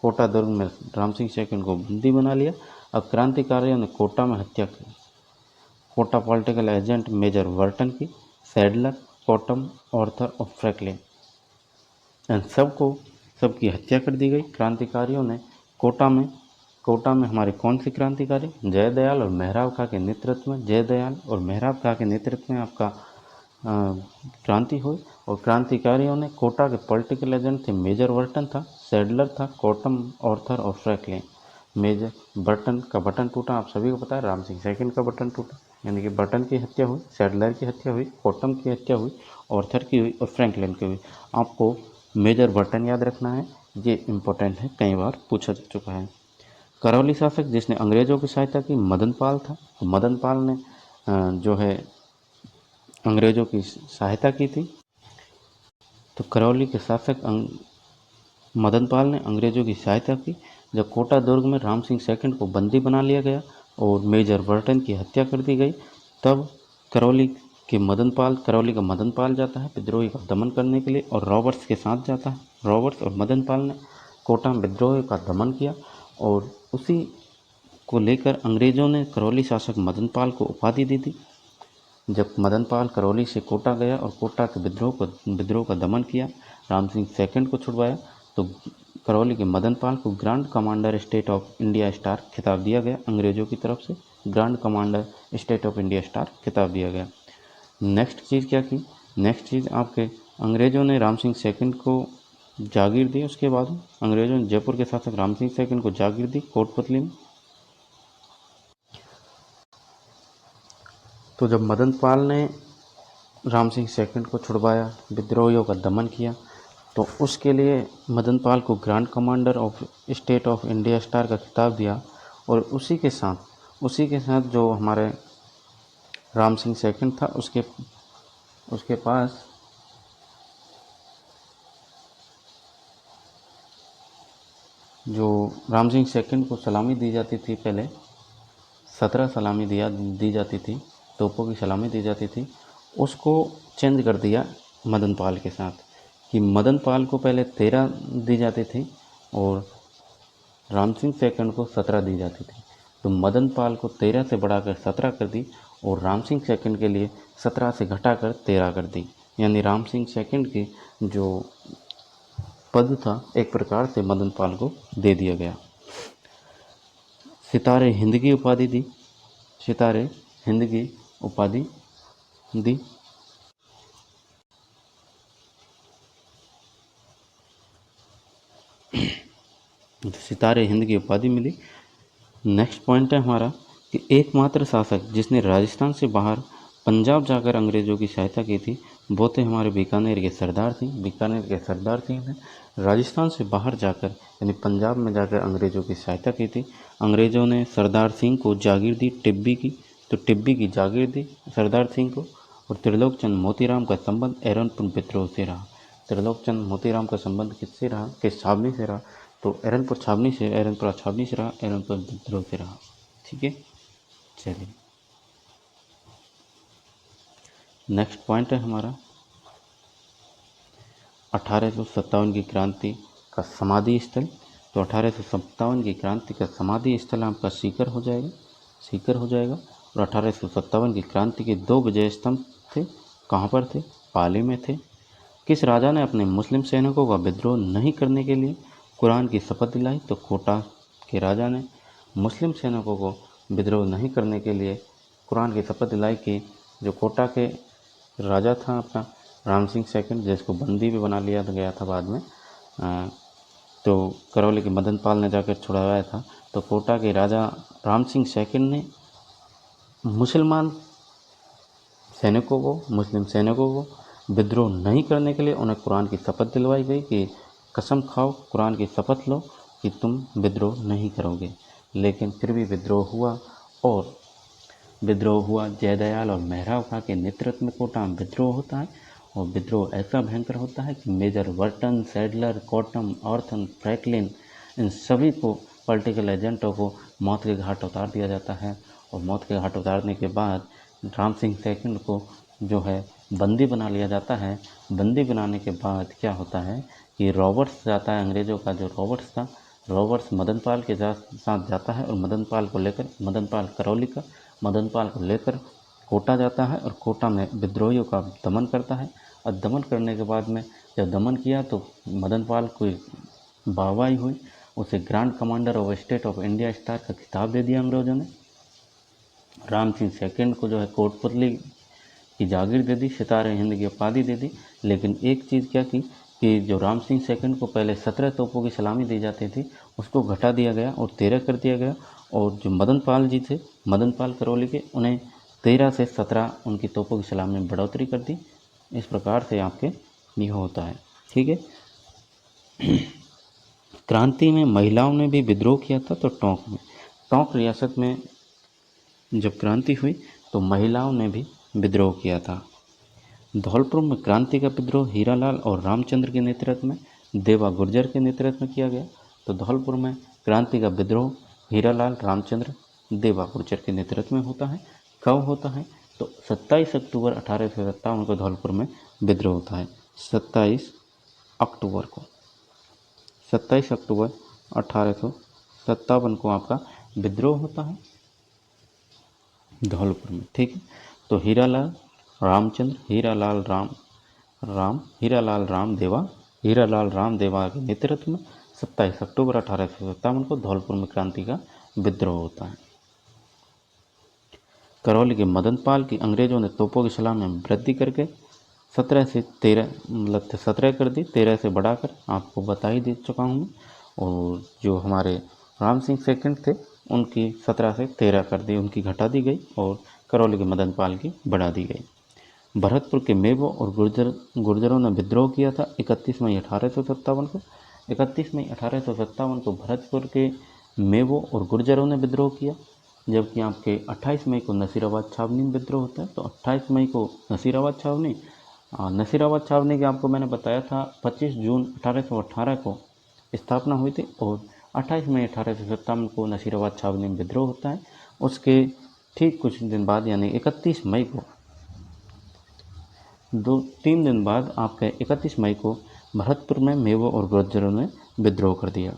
कोटा दुर्ग में राम सिंह सेकंड को बंदी बना लिया। अब क्रांतिकारियों ने कोटा में हत्या की, कोटा पॉलिटिकल एजेंट मेजर वर्टन की, सैडलर, कॉटम, ऑर्थर और फ्रैंकलिन, इन सबकी हत्या कर दी गई क्रांतिकारियों ने। कोटा में हमारे कौन से क्रांतिकारी? जयदयाल और मेहराब खां के नेतृत्व में आपका क्रांति हुई। और क्रांतिकारियों ने, कोटा के पॉलिटिकल एजेंट थे मेजर वर्टन था, सैडलर था, कॉटम, ऑर्थर और फ्रैंकलिन। मेजर बर्टन का बटन टूटा, आप सभी को पता है, राम सिंह सेकंड का बटन टूटा, यानी कि बटन की हत्या हुई, सैडलर की हत्या हुई, कॉटम की हत्या हुई, ऑर्थर की हुई और फ्रैंकलिन की हुई। आपको मेजर बर्टन याद रखना है, ये इम्पोर्टेंट है, कई बार पूछा जा चुका है। करौली शासक जिसने अंग्रेज़ों की सहायता की, मदन पाल था। मदन पाल ने जो है अंग्रेज़ों की सहायता की थी। तो करौली के शासक मदन पाल ने अंग्रेज़ों की सहायता की। जब कोटा दुर्ग में राम सिंह सेकंड को बंदी बना लिया गया और मेजर बर्टन की हत्या कर दी गई, तब करौली का मदन पाल जाता है विद्रोही का दमन करने के लिए, और रॉबर्ट्स के साथ जाता है। रॉबर्ट्स और मदन पाल ने कोटा में विद्रोह का दमन किया, और उसी को लेकर अंग्रेज़ों ने करौली शासक मदन पाल को उपाधि दी थी। जब मदन पाल करौली से कोटा गया और कोटा के विद्रोह का दमन किया, राम सिंह सेकंड को छुड़वाया, तो करौली के मदन पाल को grand commander state of India star खिताब दिया गया अंग्रेज़ों की तरफ से। Grand commander state of India star खिताब दिया गया। नेक्स्ट चीज़ क्या की? नेक्स्ट चीज़ आपके अंग्रेज़ों ने राम सिंह सेकंड को जागीर दी। उसके बाद अंग्रेज़ों ने जयपुर के शासक राम सिंह सेकंड को जागीर दी कोटपुतली में। तो जब मदन पाल ने राम सिंह सेकंड को छुड़वाया, विद्रोहियों का दमन किया, तो उसके लिए मदन पाल को grand commander of state of India star का खिताब दिया। और उसी के साथ जो हमारे राम सिंह सेकंड था, उसके पास जो राम सिंह सेकंड को सलामी दी जाती थी, पहले 17 सलामी दी जाती थी, तोपों की सलामी दी जाती थी, उसको चेंज कर दिया मदन पाल के साथ, कि मदन पाल को पहले 13 दी जाती थी और राम सिंह सेकंड को 17 दी जाती थी। तो मदन पाल को 13 से बढ़ाकर 17 कर दी, और राम सिंह सेकंड के लिए 17 से घटाकर 13 कर दी। यानी राम सिंह सेकंड की जो पद था, एक प्रकार से मदन पाल को दे दिया गया। सितारे हिंद की उपाधि दी। सितारे हिंद की उपाधि मिली। नेक्स्ट पॉइंट है हमारा कि एकमात्र शासक जिसने राजस्थान से बाहर पंजाब जाकर अंग्रेज़ों की सहायता की थी, वो थे हमारे बीकानेर के सरदार सिंह ने राजस्थान से बाहर जाकर, यानी पंजाब में जाकर अंग्रेज़ों की सहायता की थी। अंग्रेज़ों ने सरदार सिंह को जागीर दी टिब्बी की, तो टिब्बी की जागीर दी सरदार सिंह को, और त्रिलोकचंद मोतीराम का संबंध एरनपुर विद्रोह से रहा। त्रिलोकचंद मोतीराम का संबंध किससे रहा, किस छावनी से रहा, तो एरनपुर छावनी से, एरनपुरा छावनी से रहा, एरनपुर विद्रोह से रहा। ठीक है, चलिए नेक्स्ट पॉइंट है हमारा 1857 की क्रांति का समाधि स्थल। तो 1857 की क्रांति का समाधि स्थल आपका सीकर हो जाएगा, सीकर हो जाएगा। और 1857 की क्रांति के 2 विजय स्तंभ थे, कहाँ पर थे, पाली में थे। किस राजा ने अपने मुस्लिम सैनिकों का विद्रोह नहीं करने के लिए कुरान की शपथ दिलाई, तो कोटा के राजा ने मुस्लिम सैनिकों को विद्रोह नहीं करने के लिए कुरान की शपथ दिलाई कि जो कोटा के राजा था अपना राम सिंह सेकंड, जिसको बंदी भी बना लिया गया था बाद में, तो करौली के मदन पाल ने जाकर छुड़ाया था। तो कोटा के राजा राम सिंह सेकंड ने मुसलमान सैनिकों को, मुस्लिम सैनिकों को विद्रोह नहीं करने के लिए उन्हें कुरान की शपथ दिलवाई गई कि कसम खाओ, कुरान की शपथ लो कि तुम विद्रोह नहीं करोगे। लेकिन फिर भी विद्रोह हुआ, और विद्रोह हुआ जयदयाल और मेहराब खां के नेतृत्व में कोटा में विद्रोह होता है। और विद्रोह ऐसा भयंकर होता है कि मेजर वर्टन, सैडलर, कॉटम, ऑर्थन, फ्रैंकलिन, इन सभी को, पॉलिटिकल एजेंटों को मौत के घाट उतार दिया जाता है। और मौत के घाट उतारने के बाद राम सिंह सेकंड को जो है बंदी बना लिया जाता है। बंदी बनाने के बाद क्या होता है कि रॉबर्ट्स जाता है, अंग्रेज़ों का जो रॉबर्ट्स था, रॉबर्ट्स मदन पाल के साथ जाता है, और मदन पाल को लेकर, मदन पाल करौली का, मदन पाल को लेकर कोटा जाता है और कोटा में विद्रोहियों का दमन करता है। और दमन करने के बाद में जब दमन किया तो मदन पाल को वाहवाही हुई, उसे grand commander of state of India star का खिताब दे दिया अंग्रेज़ों ने। राम सिंह सेकंड को जो है कोटपुतली की जागीर दे दी, सितारे हिंद की उपाधि दे दी। लेकिन एक चीज़ क्या की कि जो राम सिंह सेकंड को पहले 17 तोपों की सलामी दी जाती थी, उसको घटा दिया गया और 13 कर दिया गया। और जो मदन पाल जी थे, मदन पाल करौली के, उन्हें 13 से 17 उनकी तोपों की सलामी में बढ़ोतरी कर दी। इस प्रकार से आपके यह होता है। ठीक है। क्रांति में महिलाओं ने भी विद्रोह किया था। तो टोंक में, टोंक रियासत में जब क्रांति हुई तो महिलाओं ने भी विद्रोह किया था। धौलपुर में क्रांति का विद्रोह हीरालाल और रामचंद्र के नेतृत्व में, देवा गुर्जर के नेतृत्व में किया गया। तो धौलपुर में क्रांति का विद्रोह हीरालाल, रामचंद्र, देवा गुर्जर के नेतृत्व में होता है। कब होता है, तो 27 अक्टूबर 1857 को धौलपुर में विद्रोह होता है। 27 अक्टूबर को, 27 अक्टूबर 1857 को आपका विद्रोह होता है धौलपुर में। ठीक है। तो हीरालाल रामचंद्र, हीरालाल राम देवा के नेतृत्व में 27 अक्टूबर 1857 को धौलपुर में क्रांति का विद्रोह होता है। करौली के मदन पाल की अंग्रेजों ने तोपों की सलामी में वृद्धि करके 17 से 13 मतलब 17 कर दी, 13 से बढ़ाकर आपको बता ही दे चुका हूँ। और जो हमारे राम सिंह सेकंड थे उनकी 17 से 13 कर दी, उनकी घटा दी गई, और करौली के मदन पाल की बढ़ा दी गई। भरतपुर के मेवो और गुर्जरों ने विद्रोह किया था 31 मई 1857 को। 31 मई 1857 को भरतपुर के मेवो और गुर्जरों ने विद्रोह किया, जबकि आपके 28 मई को नसीराबाद छावनी में विद्रोह होता है। तो 28 मई को नसीराबाद छावनी की आपको मैंने बताया था 25 जून 1818 को स्थापना हुई थी, और 28 मई 1857 को नसीराबाद छावनी में विद्रोह होता है। उसके ठीक कुछ दिन बाद यानी 31 मई को, 2-3 दिन बाद आपके 31 मई को भरतपुर में मेवो और गुर्जरों ने विद्रोह कर दिया।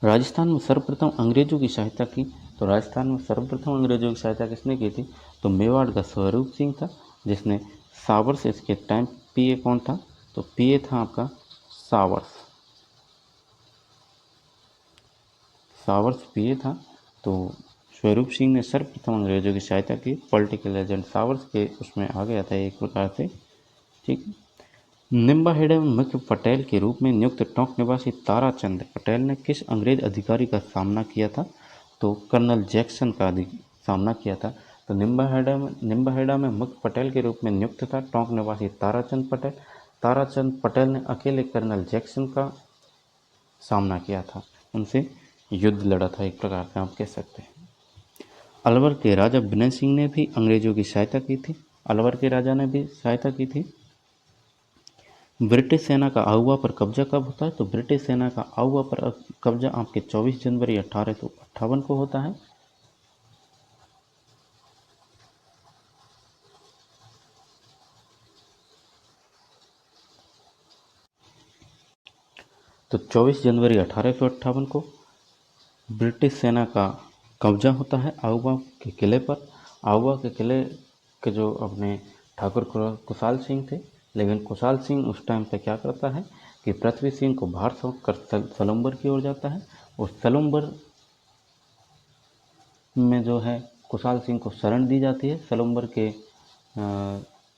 राजस्थान में सर्वप्रथम अंग्रेजों की सहायता की। तो राजस्थान में सर्वप्रथम अंग्रेजों की सहायता किसने की थी, तो मेवाड़ का स्वरूप सिंह था, जिसने सावर्स, इसके टाइम पीए कौन था, तो पीए था आपका सावर्स पीए था। तो स्वरूप सिंह ने सर्वप्रथम अंग्रेजों की सहायता की। पॉलिटिकल एजेंट सावर्स के उसमें आ गया था एक प्रकार से। ठीक। निम्बाहेड़ा में मुख्य पटेल के रूप में नियुक्त टोंक निवासी ताराचंद पटेल ने किस अंग्रेज अधिकारी का सामना किया था, तो कर्नल जैक्सन का सामना किया था। तो निम्बाहेड़ा में मुख्य पटेल के रूप में नियुक्त था टोंक निवासी ताराचंद पटेल। ताराचंद पटेल ने अकेले कर्नल जैक्सन का सामना किया था, उनसे युद्ध लड़ा था, एक प्रकार से आप कह सकते हैं। अलवर के राजा विनय सिंह ने भी अंग्रेजों की सहायता की थी। अलवर के राजा ने भी सहायता की थी। ब्रिटिश सेना का आहुआ पर कब्जा कब होता है? तो ब्रिटिश सेना का आहुआ पर कब्जा आपके 24 जनवरी 1858 को होता है। तो 24 जनवरी 1858 को ब्रिटिश सेना का कब्जा होता है आहुआ के किले पर। आहुआ के किले के जो अपने ठाकुर कुशाल सिंह थे, लेकिन कुशाल सिंह उस टाइम पे क्या करता है कि पृथ्वी सिंह को बाहर सौंप कर सलुम्बर की ओर जाता है, और सलुम्बर में जो है कुशाल सिंह को शरण दी जाती है। सलुम्बर के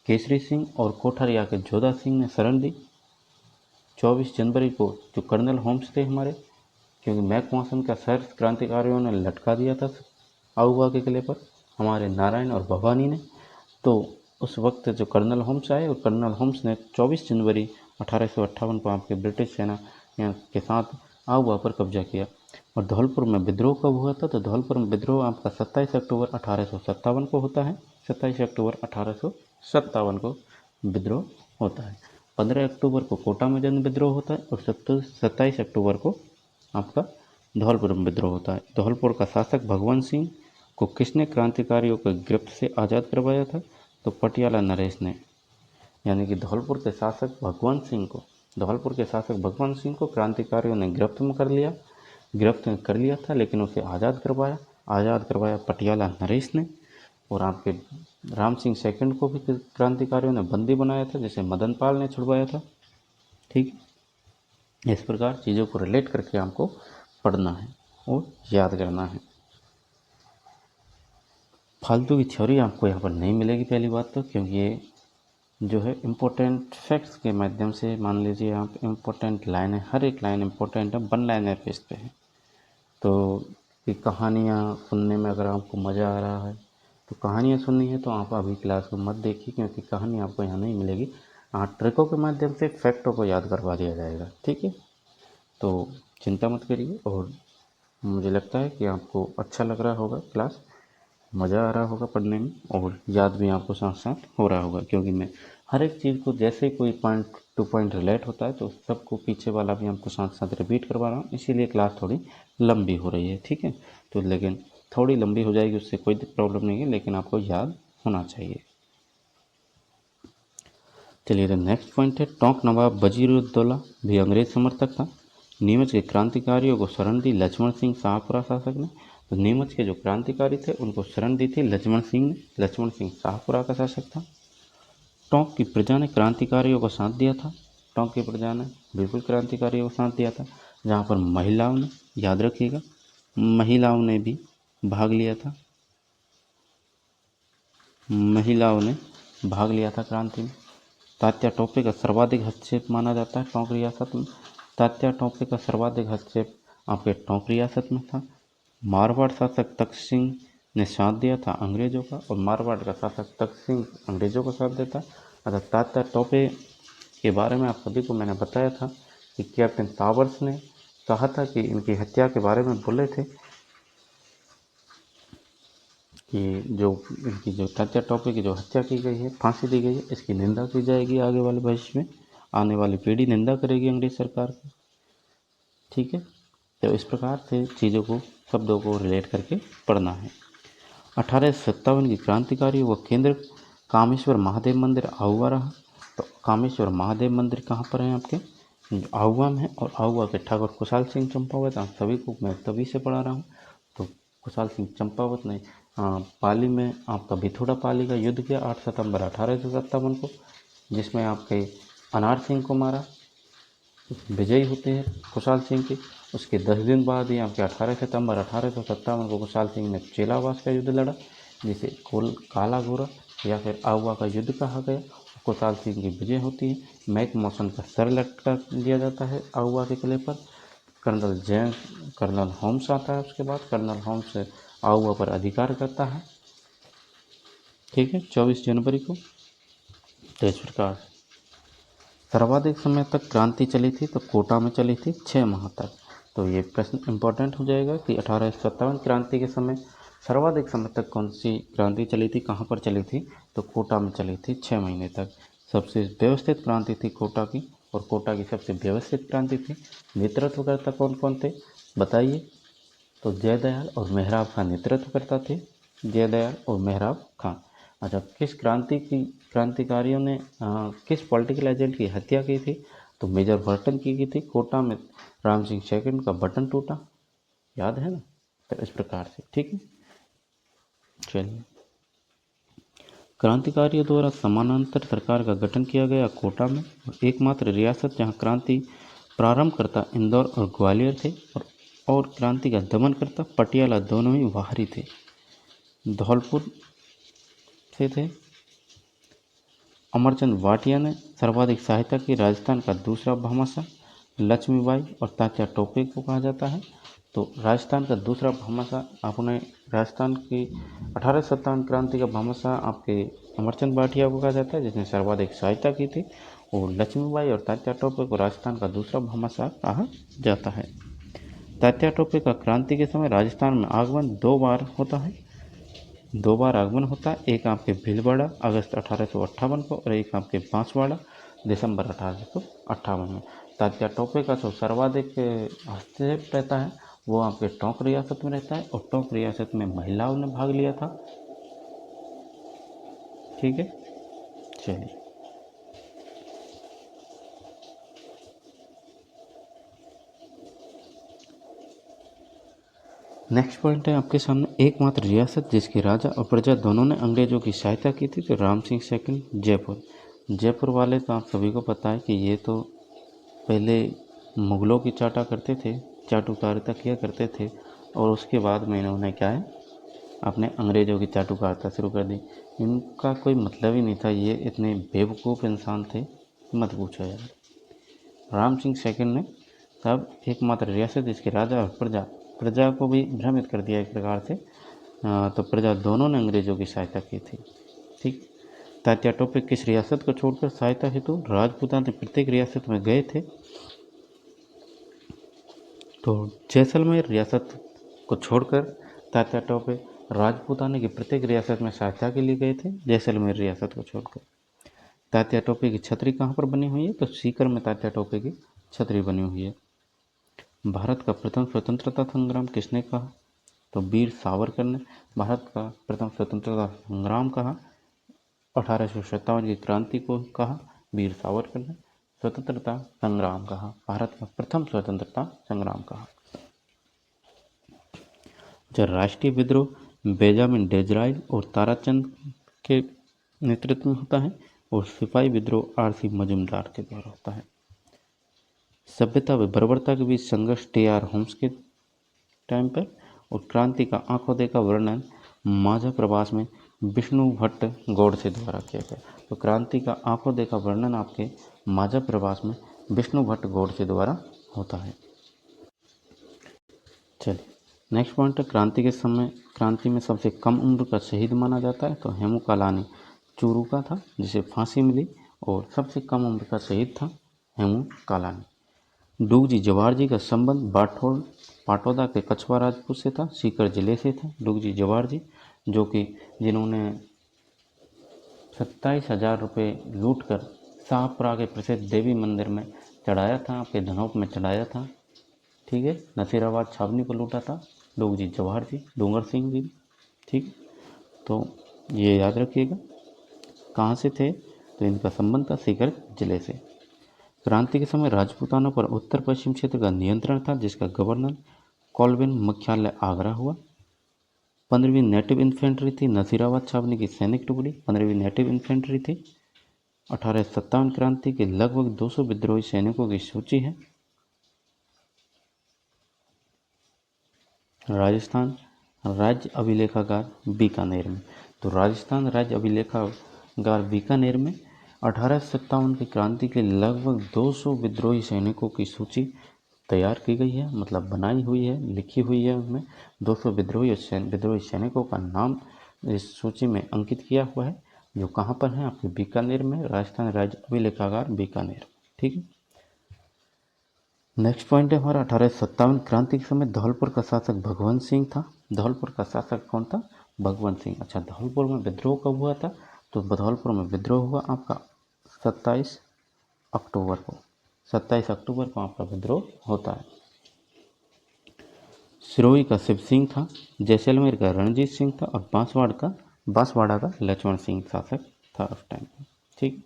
केसरी सिंह और कोठरिया के जोधा सिंह ने शरण दी। 24 जनवरी को जो कर्नल होम्स थे हमारे, क्योंकि मैकमॉसन का सर क्रांतिकारियों ने लटका दिया था आहुआ के किले पर, हमारे नारायण और भवानी ने, तो उस वक्त जो कर्नल होम्स आए, और कर्नल होम्स ने 24 जनवरी 1858 को आपके ब्रिटिश सेना के साथ आहुआ पर कब्जा किया। और धौलपुर में विद्रोह कब हुआ था? तो धौलपुर में विद्रोह आपका 27 अक्टूबर 1857 को होता है। 27 अक्टूबर 1857 को विद्रोह होता है। 15 अक्टूबर को कोटा में जन विद्रोह होता है, और 27 अक्टूबर को आपका धौलपुर में विद्रोह होता है। धौलपुर का शासक भगवंत सिंह को किसने क्रांतिकारियों को गिरफ्त से आज़ाद करवाया था? तो पटियाला नरेश ने। यानी कि धौलपुर के शासक भगवंत सिंह को क्रांतिकारियों ने गिरफ्त कर लिया था, लेकिन उसे आज़ाद करवाया पटियाला नरेश ने। और आपके राम सिंह सेकंड को भी क्रांतिकारियों ने बंदी बनाया था, जिसे मदन पाल ने छुड़वाया था। ठीक, इस प्रकार चीज़ों को रिलेट करके हमको पढ़ना है और याद करना है। फालतू की थ्योरी आपको यहाँ पर नहीं मिलेगी पहली बात तो, क्योंकि ये जो है इम्पोर्टेंट फैक्ट्स के माध्यम से, मान लीजिए आप इम्पोर्टेंट लाइनें, हर एक लाइन इम्पोर्टेंट है, वन लाइनर बेस पे है। तो ये कहानियाँ सुनने में अगर आपको मज़ा आ रहा है तो कहानियाँ सुननी है तो आप अभी क्लास को मत देखिए, क्योंकि कहानी आपको यहाँ नहीं मिलेगी। हाँ, ट्रिकों के माध्यम से फैक्टों को याद करवा दिया जाएगा। ठीक है, तो चिंता मत करिए, और मुझे लगता है कि आपको अच्छा लग रहा होगा क्लास, मज़ा आ रहा होगा पढ़ने में, और याद भी आपको साथ साथ हो रहा होगा, क्योंकि मैं हर एक चीज़ को जैसे कोई पॉइंट टू पॉइंट रिलेट होता है तो सबको पीछे वाला भी आपको साथ साथ रिपीट करवा रहा हूँ, इसीलिए क्लास थोड़ी लंबी हो रही है। ठीक है, तो लेकिन थोड़ी लंबी हो जाएगी, उससे कोई प्रॉब्लम नहीं है, लेकिन आपको याद होना चाहिए। चलिए, तो नेक्स्ट पॉइंट है, टोंक नवाब वजीरुद्दौला भी अंग्रेज समर्थक था। नीमच के क्रांतिकारियों को शरण दी लक्ष्मण सिंह शाहपुरा शासक ने। तो नीमच के जो क्रांतिकारी थे उनको शरण दी थी लक्ष्मण सिंह ने। लक्ष्मण सिंह शाहपुरा का शासक था। टोंक की प्रजा ने क्रांतिकारियों को साथ दिया था। टोंक की प्रजा ने बिल्कुल क्रांतिकारियों को साथ दिया था, जहाँ पर महिलाओं ने, याद रखिएगा, महिलाओं ने भी भाग लिया था। महिलाओं ने भाग लिया था क्रांति में। तात्या टोपे का सर्वाधिक हस्तक्षेप माना जाता है टोंक रियासत में। तात्या टोपे का सर्वाधिक हस्तक्षेप आपके टोंक रियासत में था। मारवाड़ शासक तख्त सिंह ने साथ दिया था अंग्रेजों का, और मारवाड़ का शासक तख्त सिंह अंग्रेजों का साथ देता। अतः तात्या टोपे के बारे में आप सभी को मैंने बताया था कि कैप्टन टावर्स ने कहा था कि इनकी हत्या के बारे में बोले थे कि जो इनकी जो तात्या टोपे की जो हत्या की गई है, फांसी दी गई है, इसकी निंदा की जाएगी आगे वाले भविष्य में, आने वाली पीढ़ी निंदा करेगी अंग्रेज सरकार की। ठीक है, तो इस प्रकार से चीज़ों को, शब्दों को रिलेट करके पढ़ना है। 1857 की क्रांतिकारी व केंद्र कामेश्वर महादेव मंदिर आहुआ रहा। तो कामेश्वर महादेव मंदिर कहाँ पर है आपके? आहुआ में है, और आहुआ के ठाकुर कुशाल सिंह चंपावत, आप सभी को मैं तभी से पढ़ा रहा हूँ। तो कुशाल सिंह चंपावत ने पाली में आपका भिथुड़ा पाली का युद्ध किया 8 सितंबर 1857 को, जिसमें आपके अनार सिंह को मारा, विजयी होते हैं कुशाल सिंह के। उसके 10 दिन बाद ही आपके 18 सितंबर 1857 को कुशाल सिंह ने चेलावास का युद्ध लड़ा, जिसे काला घोड़ा या फिर आहुआ का युद्ध कहा गया। कुशाल सिंह की विजय होती है। मैक मौसन का सर लटका दिया जाता है आहुआ के किले पर। कर्नल होम्स आता है उसके बाद। कर्नल होम्स आहुआ पर अधिकार करता है। ठीक है, 24 जनवरी को। तो इस प्रकार सर्वाधिक समय तक क्रांति चली थी तो कोटा में चली थी 6 माह तक। तो ये प्रश्न इम्पोर्टेंट हो जाएगा कि 1857 क्रांति के समय सर्वाधिक समय तक कौन सी क्रांति चली थी, कहाँ पर चली थी, तो कोटा में चली थी 6 महीने तक। सबसे व्यवस्थित क्रांति थी कोटा की, और कोटा की सबसे व्यवस्थित क्रांति थी। नेतृत्वकर्ता कौन कौन थे बताइए, तो जयदयाल और मेहराब खां नेतृत्व करता थे, जयदयाल और मेहराब खां। अच्छा, किस क्रांतिकारियों ने किस पॉलिटिकल एजेंट की हत्या की थी, तो मेजर बर्टन की थी। कोटा में राम सिंह सेकंड का बटन टूटा, याद है ना, तो इस प्रकार से, ठीक है। चलिए, क्रांतिकारियों द्वारा समानांतर सरकार का गठन किया गया कोटा में, और एकमात्र रियासत जहां क्रांति प्रारंभकर्ता इंदौर और ग्वालियर थे, और क्रांति का दमनकर्ता पटियाला दोनों ही बाहरी थे। धौलपुर से थे। अमरचंद भाटिया ने सर्वाधिक सहायता की। राजस्थान का दूसरा भामाशाह लक्ष्मीबाई और तात्या टोपे को कहा जाता है। तो राजस्थान का दूसरा भामाशाह आपने राजस्थान की 1857 क्रांति का भामाशाह आपके अमरचंद भाटिया को कहा जाता है, जिसने सर्वाधिक सहायता की थी। और लक्ष्मीबाई और तात्या टोपे को राजस्थान का दूसरा भामाशाह कहा जाता है। तात्या टोपे का क्रांति के समय राजस्थान में आगमन 2 बार होता है। 2 बार आगमन होता है, एक आपके भीलवाड़ा अगस्त 1858 को, और एक आपके बांसवाड़ा दिसंबर 1858 में। तात्या टोपे का जो सर्वाधिक हस्तक्षेप रहता है वो आपके टोंक रियासत में रहता है, और टोंक रियासत में महिलाओं ने भाग लिया था, ठीक है। चलिए, नेक्स्ट पॉइंट है आपके सामने, एकमात्र रियासत जिसके राजा और प्रजा दोनों ने अंग्रेजों की सहायता की थी, तो राम सिंह सेकंड जयपुर। जयपुर वाले तो आप सभी को पता है कि ये तो पहले मुग़लों की चाटा करते थे, चाटुकारिता किया करते थे, और उसके बाद में इन्होंने क्या है, अपने अंग्रेज़ों की चाटुकारिता शुरू कर दी। इनका कोई मतलब ही नहीं था, ये इतने बेवकूफ़ इंसान थे, मत पूछो यार। राम सिंह सेकंड ने तब एकमात्र रियासत जिसके राजा और प्रजा को भी भ्रमित कर दिया एक प्रकार से, तो प्रजा दोनों ने अंग्रेज़ों की सहायता की थी, ठीक। तात्या टोपे किस रियासत को छोड़कर सहायता हेतु राजपूताना प्रत्येक रियासत में गए थे, तो जैसलमेर रियासत को छोड़कर तात्या टोपे राजपूताना की प्रत्येक रियासत में सहायता के लिए गए थे, जैसलमेर रियासत को छोड़कर। तात्या टोपे की छतरी कहाँ पर बनी हुई है, तो सीकर में तात्या टोपे की छतरी बनी हुई है। भारत का प्रथम स्वतंत्रता संग्राम किसने कहा, तो वीर सावरकर ने भारत का प्रथम स्वतंत्रता संग्राम कहा। 1857 की क्रांति को कहा वीर सावरकर ने, स्वतंत्रता संग्राम कहा, भारत का प्रथम स्वतंत्रता संग्राम कहा। जब राष्ट्रीय विद्रोह बेंजामिन डिज़राइल और ताराचंद के नेतृत्व में होता है, और सिपाही विद्रोह आर.सी. मजूमदार के द्वारा होता है। सभ्यता व बर्बरता के बीच संघर्ष टी.आर. होम्स के टाइम पर, और क्रांति का आंखों देखा वर्णन माझा प्रवास में विष्णु भट्ट गोडसे द्वारा किया गया। तो क्रांति का आंखों देखा वर्णन आपके माझा प्रवास में विष्णु भट्ट गोडसे द्वारा होता है। चलिए, नेक्स्ट पॉइंट है, क्रांति में सबसे कम उम्र का शहीद माना जाता है, तो हेमू कालानी चूरू का था जिसे फांसी मिली, और सबसे कम उम्र का शहीद था हेमू कालानी। डूगजी जवाहर जी का संबंध पाटौदा के कछवा राजपूत से था, सीकर जिले से था। डूगजी जवाहर जी जो कि जिन्होंने 27,000 रुपये लूट कर शाहपुरा के प्रसिद्ध देवी मंदिर में चढ़ाया था, आपके धनौप में चढ़ाया था, ठीक है। नसीराबाद छावनी को लूटा था डूगजी जवाहर जी, डूंगर सिंह जी, ठीक। तो ये याद रखिएगा। कहाँ से थे, तो इनका संबंध था सीकर जिले से। क्रांति के समय राजपूतानों पर उत्तर पश्चिम क्षेत्र का नियंत्रण था, जिसका गवर्नर कॉल्विन मुख्यालय आगरा हुआ। 15वीं नेटिव इन्फेंट्री थी नसीराबाद छावनी की सैनिक टुकड़ी, 15वीं नेटिव इन्फेंट्री थी। 1857 क्रांति के लगभग 200 विद्रोही सैनिकों की सूची है। राजस्थान राज्य अभिलेखागार बीकानेर में, तो राजस्थान राज्य अभिलेखागार बीकानेर में 1857 की क्रांति के लगभग 200 विद्रोही सैनिकों की सूची तैयार की गई है, मतलब बनाई हुई है, लिखी हुई है। उसमें 200 विद्रोही सैनिकों का नाम इस सूची में अंकित किया हुआ है, जो कहाँ पर है, आपके बीकानेर में, राजस्थान राज्य अभिलेखागार बीकानेर, ठीक है। नेक्स्ट पॉइंट है हमारा 1857 क्रांति के समय धौलपुर का शासक भगवंत सिंह था। धौलपुर का शासक कौन था? भगवंत सिंह। अच्छा, धौलपुर में विद्रोह कब हुआ था? तो धौलपुर में विद्रोह हुआ आपका 27 अक्टूबर को। 27 अक्टूबर को आपका विद्रोह होता है। सिरोही का शिव सिंह था, जैसलमेर का रणजीत सिंह था और बांसवाड़ा का लक्ष्मण सिंह शासक था उस टाइम पे। ठीक।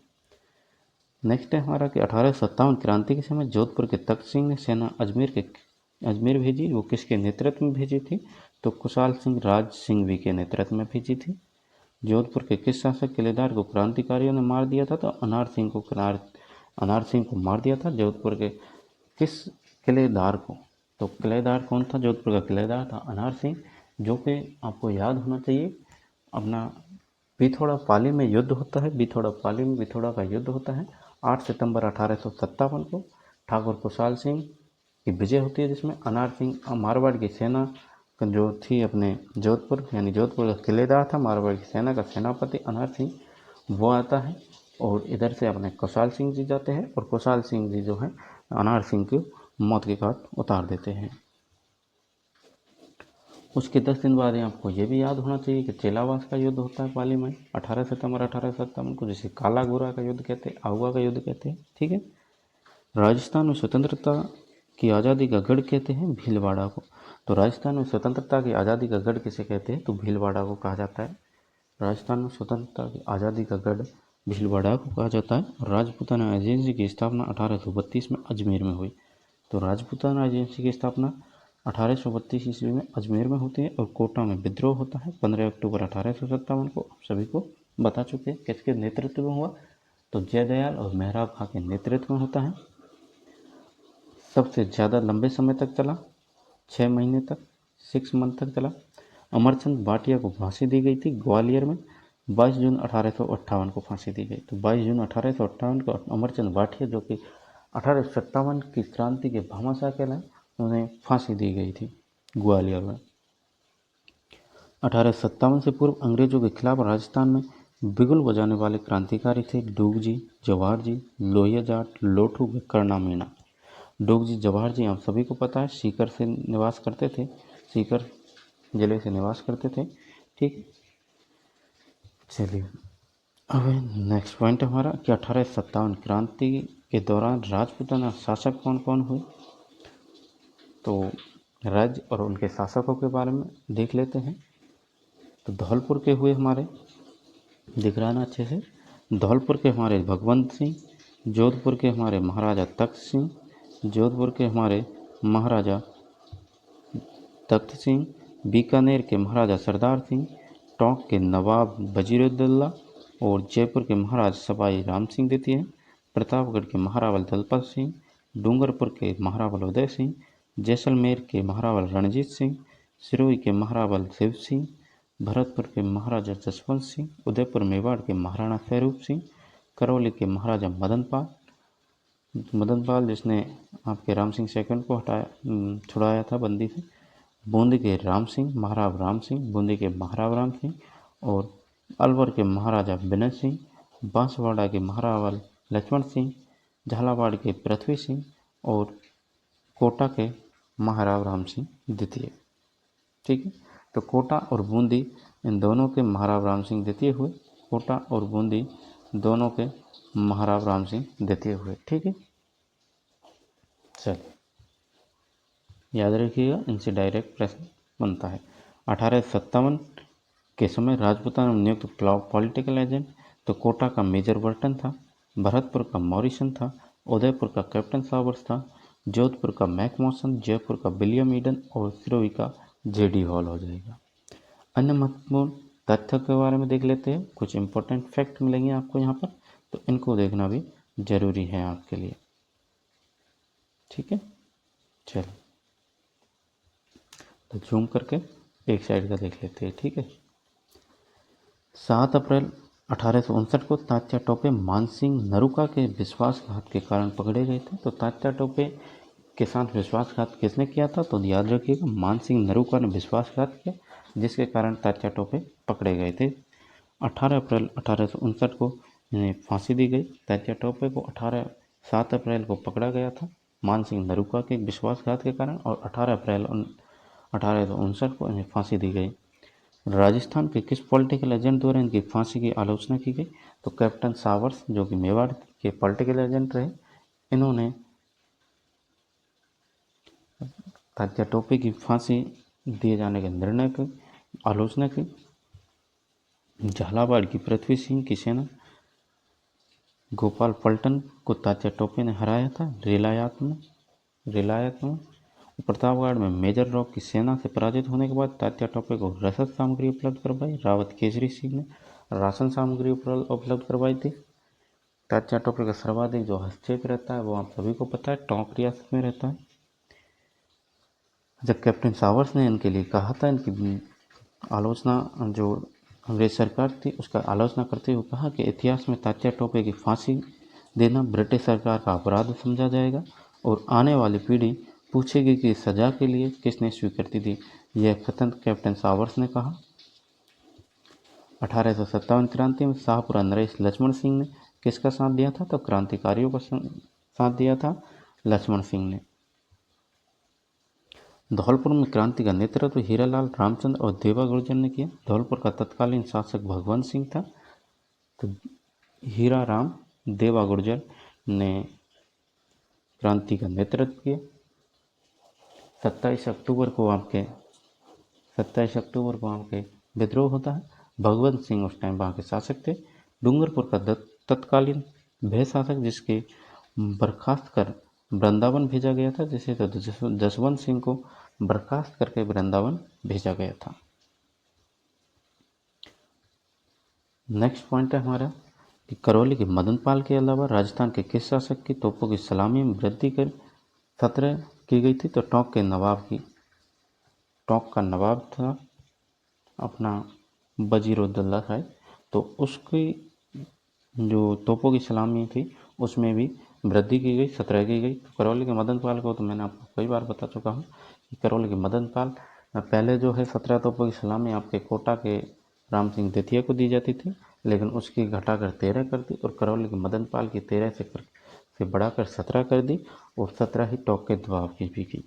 नेक्स्ट है हमारा कि 1857 क्रांति के समय जोधपुर के तख्त सिंह ने सेना अजमेर भेजी। वो किसके नेतृत्व में भेजी थी? तो कुशाल सिंह राज सिंघवी के नेतृत्व में भेजी थी। जोधपुर के किस शासक किलेदार को क्रांतिकारियों ने मार दिया था? तो अनार सिंह को मार दिया था जोधपुर के किस किलेदार को? तो किलेदार कौन था? जोधपुर का किलेदार था अनार सिंह, जो कि आपको याद होना चाहिए अपना बिथोड़ा पाली में युद्ध होता है। बिथोड़ा पाली में बिथोड़ा का युद्ध होता है 8 सितंबर 1857 को। ठाकुर कुशाल सिंह की विजय होती है, जिसमें अनार सिंह मारवाड़ की सेना जो थी अपने जोधपुर, यानी जोधपुर का किलेदार था, मारवाड़ की सेना का सेनापति अनार सिंह, वो आता है और इधर से अपने कुशाल सिंह जी जाते हैं और कुशाल सिंह जी जो है अनार सिंह की मौत के घाट उतार देते हैं। उसके 10 दिन बाद आपको ये भी याद होना चाहिए कि चेलावास का युद्ध होता है पाली में 18 सितंबर 1857 को, जिसे काला गोरा का युद्ध कहते हैं, आहुआ का युद्ध कहते हैं। ठीक है। राजस्थान में स्वतंत्रता की आज़ादी का गढ़ कहते हैं भीलवाड़ा को। तो राजस्थान में स्वतंत्रता की आज़ादी का गढ़ किसे कहते हैं? तो भीलवाड़ा को कहा जाता है। राजस्थान में स्वतंत्रता की आज़ादी का गढ़ भीलवाड़ा को कहा जाता है। और राजपूताना एजेंसी की स्थापना 1832 में अजमेर में हुई। तो राजपूताना एजेंसी की स्थापना 1832 ईस्वी में अजमेर में होती है और कोटा में विद्रोह होता है 15 अक्टूबर 1857 को। आप सभी को बता चुके हैं किसके नेतृत्व में हुआ? तो जयदयाल और मेहराब खां के नेतृत्व में होता है। सबसे ज़्यादा लंबे समय तक चला, 6 महीने तक, 6 मंथ तक चला। अमरचंद भाटिया को फांसी दी गई थी ग्वालियर में 22 जून 1858 को फांसी दी गई। तो 22 जून 1858 को अमरचंद भाटिया, जो कि 1857 की क्रांति के भामाशाह कहलाए, उन्हें फांसी दी गई थी ग्वालियर में। 1857 से पूर्व अंग्रेजों के खिलाफ राजस्थान में बिगुल बजाने वाले क्रांतिकारी थे डूगजी, जवाहर जी, लोहिया जाट, लोठू, करना मीणा। डोगजी जवाहर जी आप सभी को पता है सीकर से निवास करते थे, सीकर जिले से निवास करते थे। ठीक। चलिए अब नेक्स्ट पॉइंट हमारा कि 1857 क्रांति के दौरान राजपूताना शासक कौन कौन हुए? तो राज्य और उनके शासकों के बारे में देख लेते हैं। तो धौलपुर के हुए हमारे, दिख रहा है ना अच्छे से, धौलपुर के हमारे भगवंत सिंह, जोधपुर के हमारे महाराजा तख्त सिंह, जोधपुर के हमारे महाराजा तख्त सिंह, बीकानेर के महाराजा सरदार सिंह, टोंक के नवाब वजीरुद्दौला और जयपुर के महाराज सवाई राम सिंह द्वितीय, प्रतापगढ़ के महारावल दलपत सिंह, डूंगरपुर के महारावल उदय सिंह, जैसलमेर के महारावल रणजीत सिंह, सिरोही के महारावल शिव सिंह, भरतपुर के महाराजा जसवंत सिंह, उदयपुर मेवाड़ के महाराणा स्वरूप सिंह, करौली के महाराजा मदन पाल जिसने आपके राम सिंह सेकंड को छुड़ाया था बंदी से, बूंदी के राम सिंह, महाराव राम सिंह, बूंदी के महाराव राम सिंह और अलवर के महाराजा विनय सिंह, बांसवाड़ा के महारावल लक्ष्मण सिंह, झालावाड़ के पृथ्वी सिंह और कोटा के महाराव राम सिंह द्वितीय। ठीक है। तो कोटा और बूंदी इन दोनों के महाराव राम सिंह द्वितीय हुए। कोटा और बूंदी दोनों के महाराव राम सिंह द्वितीय हुए। ठीक है। चलिए याद रखिएगा, इनसे डायरेक्ट प्रश्न बनता है। 1857 के समय राजपूताना में नियुक्त पॉलिटिकल एजेंट, तो कोटा का मेजर बर्टन था, भरतपुर का मॉरिसन था, उदयपुर का कैप्टन सावर्स था, जोधपुर का मैकमोसन, जयपुर का विलियम ईडन और सिरोही का जेडी हॉल हो जाएगा। अन्य महत्वपूर्ण तथ्यों के बारे में देख लेते हैं। कुछ इंपॉर्टेंट फैक्ट मिलेंगे आपको यहाँ पर, तो इनको देखना भी जरूरी है आपके लिए। ठीक है। चलो तो जूम करके एक साइड का देख लेते हैं। ठीक है। 7 अप्रैल 1859 को तात्या टोपे मानसिंह नरूका के विश्वासघात के कारण पकड़े गए थे। तो तात्या टोपे के साथ विश्वासघात किसने किया था? तो याद रखिएगा, मानसिंह नरूका ने विश्वासघात किया, जिसके कारण तात्या टोपे पकड़े गए थे। 18 अप्रैल 1859 को इन्हें फांसी दी गई। तात्या टोपे को 7 अप्रैल को पकड़ा गया था मान सिंह नरूका के विश्वासघात के कारण, और 18 अप्रैल 1859 को इन्हें फांसी दी गई। राजस्थान के किस पॉलिटिकल एजेंट द्वारा इनकी फांसी की आलोचना की गई? तो कैप्टन सावर्स, जो कि मेवाड़ के पॉलिटिकल एजेंट रहे, इन्होंने तात्या टोपे की फांसी दिए जाने के निर्णय की आलोचना की। झालावाड़ की पृथ्वी सिंह की सेना गोपाल पलटन को तात्या टोपे ने हराया था रिलायत में। प्रतापगढ़ में मेजर रॉक की सेना से पराजित होने के बाद तात्या टोपे को रसद सामग्री उपलब्ध करवाई। रावत केसरी सिंह ने राशन सामग्री उपलब्ध करवाई थी। तात्या टोपे का सर्वाधिक जो हस्तक्षेप रहता है वो आप सभी को पता है, टोंक रियासत में रहता है। जब कैप्टन सावर्स ने इनके लिए कहा था, इनकी आलोचना जो अंग्रेज सरकार थी उसका आलोचना करते हुए कहा कि इतिहास में तात्या टोपे की फांसी देना ब्रिटिश सरकार का अपराध समझा जाएगा और आने वाली पीढ़ी पूछेगी कि सजा के लिए किसने स्वीकृति दी। यह कथन कैप्टन सावर्स ने कहा। 1857 क्रांति में शाहपुरा नरेश लक्ष्मण सिंह ने किसका साथ दिया था? तो क्रांतिकारियों का साथ दिया था लक्ष्मण सिंह ने। धौलपुर में क्रांति का नेतृत्व हीरालाल रामचंद्र और देवा गुर्जर ने किया। धौलपुर का तत्कालीन शासक भगवंत सिंह था, तो हीरा राम देवा गुर्जर ने क्रांति का नेतृत्व किया। 27 अक्टूबर को आपके विद्रोह होता है। भगवंत सिंह उस टाइम वहाँ के शासक थे। डूंगरपुर का तत्कालीन भय शासक, जिसके बर्खास्त कर वृंदावन भेजा गया था, जिसे तो जसवंत सिंह को बर्खास्त करके वृंदावन भेजा गया था। नेक्स्ट पॉइंट है हमारा कि करौली के मदनपाल के अलावा राजस्थान के किस शासक की तोपों की सलामी में वृद्धि कर 17 की गई थी? तो टोंक का नवाब था अपना वजीरुद्दौला साहब, तो उसकी जो तोपों की सलामी थी उसमें भी वृद्धि की गई, 17 की गई। तो करौली के मदनपाल को तो मैंने आपको कई बार बता चुका हूँ कि करौली के मदनपाल पहले जो है 17 तोपों की सलामी आपके कोटा के राम सिंह द्वितीय को दी जाती थी, लेकिन उसकी घटाकर 13 कर दी और करौली के मदनपाल की 13 से बढ़ाकर 17 कर दी और 17 ही टोंक के नवाब की भी की।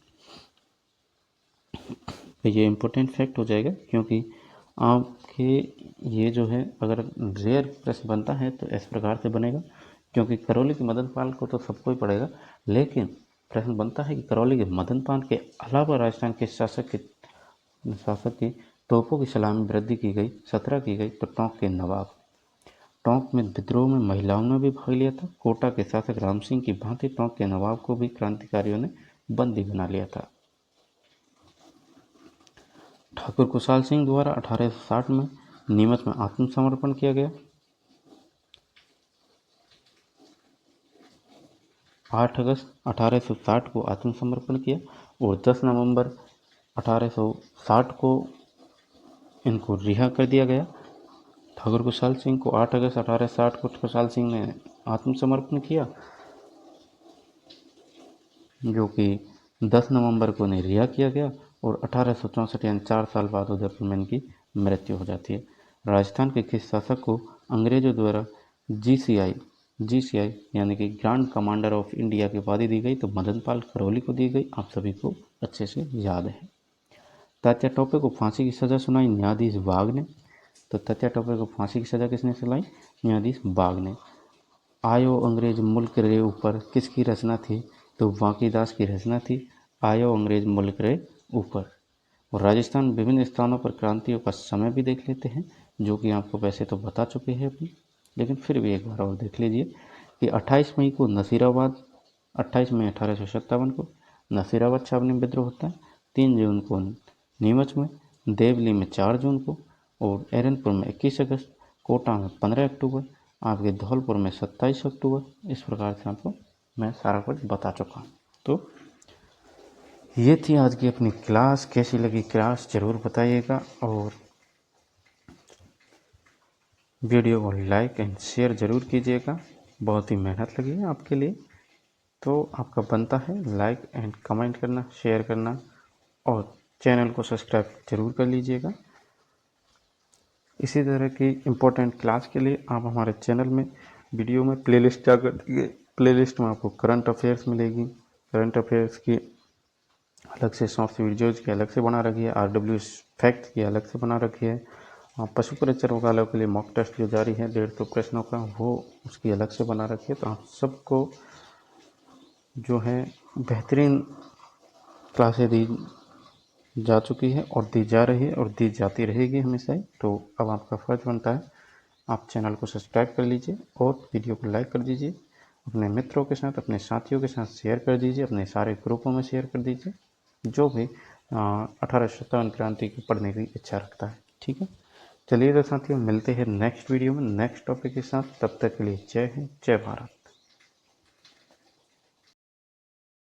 तो ये इम्पोर्टेंट फैक्ट हो जाएगा, क्योंकि आपके ये जो है अगर रेयर प्रश्न बनता है तो इस प्रकार से बनेगा, क्योंकि करौली के मदनपाल को तो सबको ही पड़ेगा, लेकिन प्रश्न बनता है कि करौली के मदनपाल के अलावा राजस्थान के शासक की तोपों की सलामी वृद्धि की गई, 17 की गई। तो टोंक के नवाब। टोंक में विद्रोह में महिलाओं ने भी भाग लिया था। कोटा के शासक राम सिंह की भांति टोंक के नवाब को भी क्रांतिकारियों ने बंदी बना लिया था। ठाकुर कुशाल सिंह द्वारा 1860 में नीमच में आत्मसमर्पण किया गया। 8 अगस्त 1860 को आत्मसमर्पण किया और 10 नवंबर 1860 को इनको रिहा कर दिया गया। ठाकुर कुशाल सिंह को 8 अगस्त 1860 को कुशाल सिंह ने आत्मसमर्पण किया, जो कि 10 नवंबर को इन्हें रिहा किया गया और 1864 यानी 4 साल बाद उदयपुर में इनकी मृत्यु हो जाती है। राजस्थान के किस शासक को अंग्रेजों द्वारा GCI यानी कि ग्रैंड कमांडर ऑफ इंडिया की उपाधि दी गई? तो मदनपाल करौली को दी गई, आप सभी को अच्छे से याद है। तात्या टोपे को फांसी की सज़ा सुनाई न्यायाधीश बाग ने। तो तात्या टोपे को फांसी की सज़ा किसने सुनाई? न्यायाधीश बाग ने। आयो अंग्रेज मुल्क रे ऊपर किसकी रचना थी? तो बांकीदास की रचना थी, आयो अंग्रेज मुल्क रे ऊपर। और राजस्थान विभिन्न स्थानों पर क्रांतियों का समय भी देख लेते हैं, जो कि आपको वैसे तो बता चुके हैं अपनी, लेकिन फिर भी एक बार और देख लीजिए कि 28 मई को 28 मई 1857 को नसीराबाद छावनी में विद्रोह होता है। 3 जून को नीमच में, देवली में 4 जून को और एरनपुर में 21 अगस्त, कोटा में 15 अक्टूबर, आपके धौलपुर में 27 अक्टूबर। इस प्रकार से आपको मैं सारा कुछ बता चुका हूँ। तो ये थी आज की अपनी क्लास। कैसी लगी क्लास ज़रूर बताइएगा और वीडियो को लाइक एंड शेयर ज़रूर कीजिएगा। बहुत ही मेहनत लगी है आपके लिए, तो आपका बनता है लाइक एंड कमेंट करना, शेयर करना और चैनल को सब्सक्राइब ज़रूर कर लीजिएगा। इसी तरह की इम्पोर्टेंट क्लास के लिए आप हमारे चैनल में वीडियो में प्लेलिस्ट जाकर प्लेलिस्ट में आपको करंट अफेयर्स मिलेगी, करंट अफेयर्स की अलग से शॉर्ट्स वीडियोज की अलग से बना रखी है, RW फैक्ट की अलग से बना रखी है, पशु परिचरों वालों के लिए मॉक टेस्ट जो जारी है 150 प्रश्नों का, वो उसकी अलग से बना रखी है। तो आप सबको जो है बेहतरीन क्लासें दी जा चुकी है और दी जा रही है और दी जाती रहेगी हमेशा ही। तो अब आपका फ़र्ज़ बनता है आप चैनल को सब्सक्राइब कर लीजिए और वीडियो को लाइक कर दीजिए, अपने मित्रों के साथ, अपने साथियों के साथ शेयर कर दीजिए, अपने सारे ग्रुपों में शेयर कर दीजिए जो भी 1857 क्रांति की पढ़ने की इच्छा रखता है। ठीक है, चलिए तो साथियों, मिलते हैं नेक्स्ट वीडियो में नेक्स्ट टॉपिक के साथ। तब तक के लिए जय हिंद, जय भारत।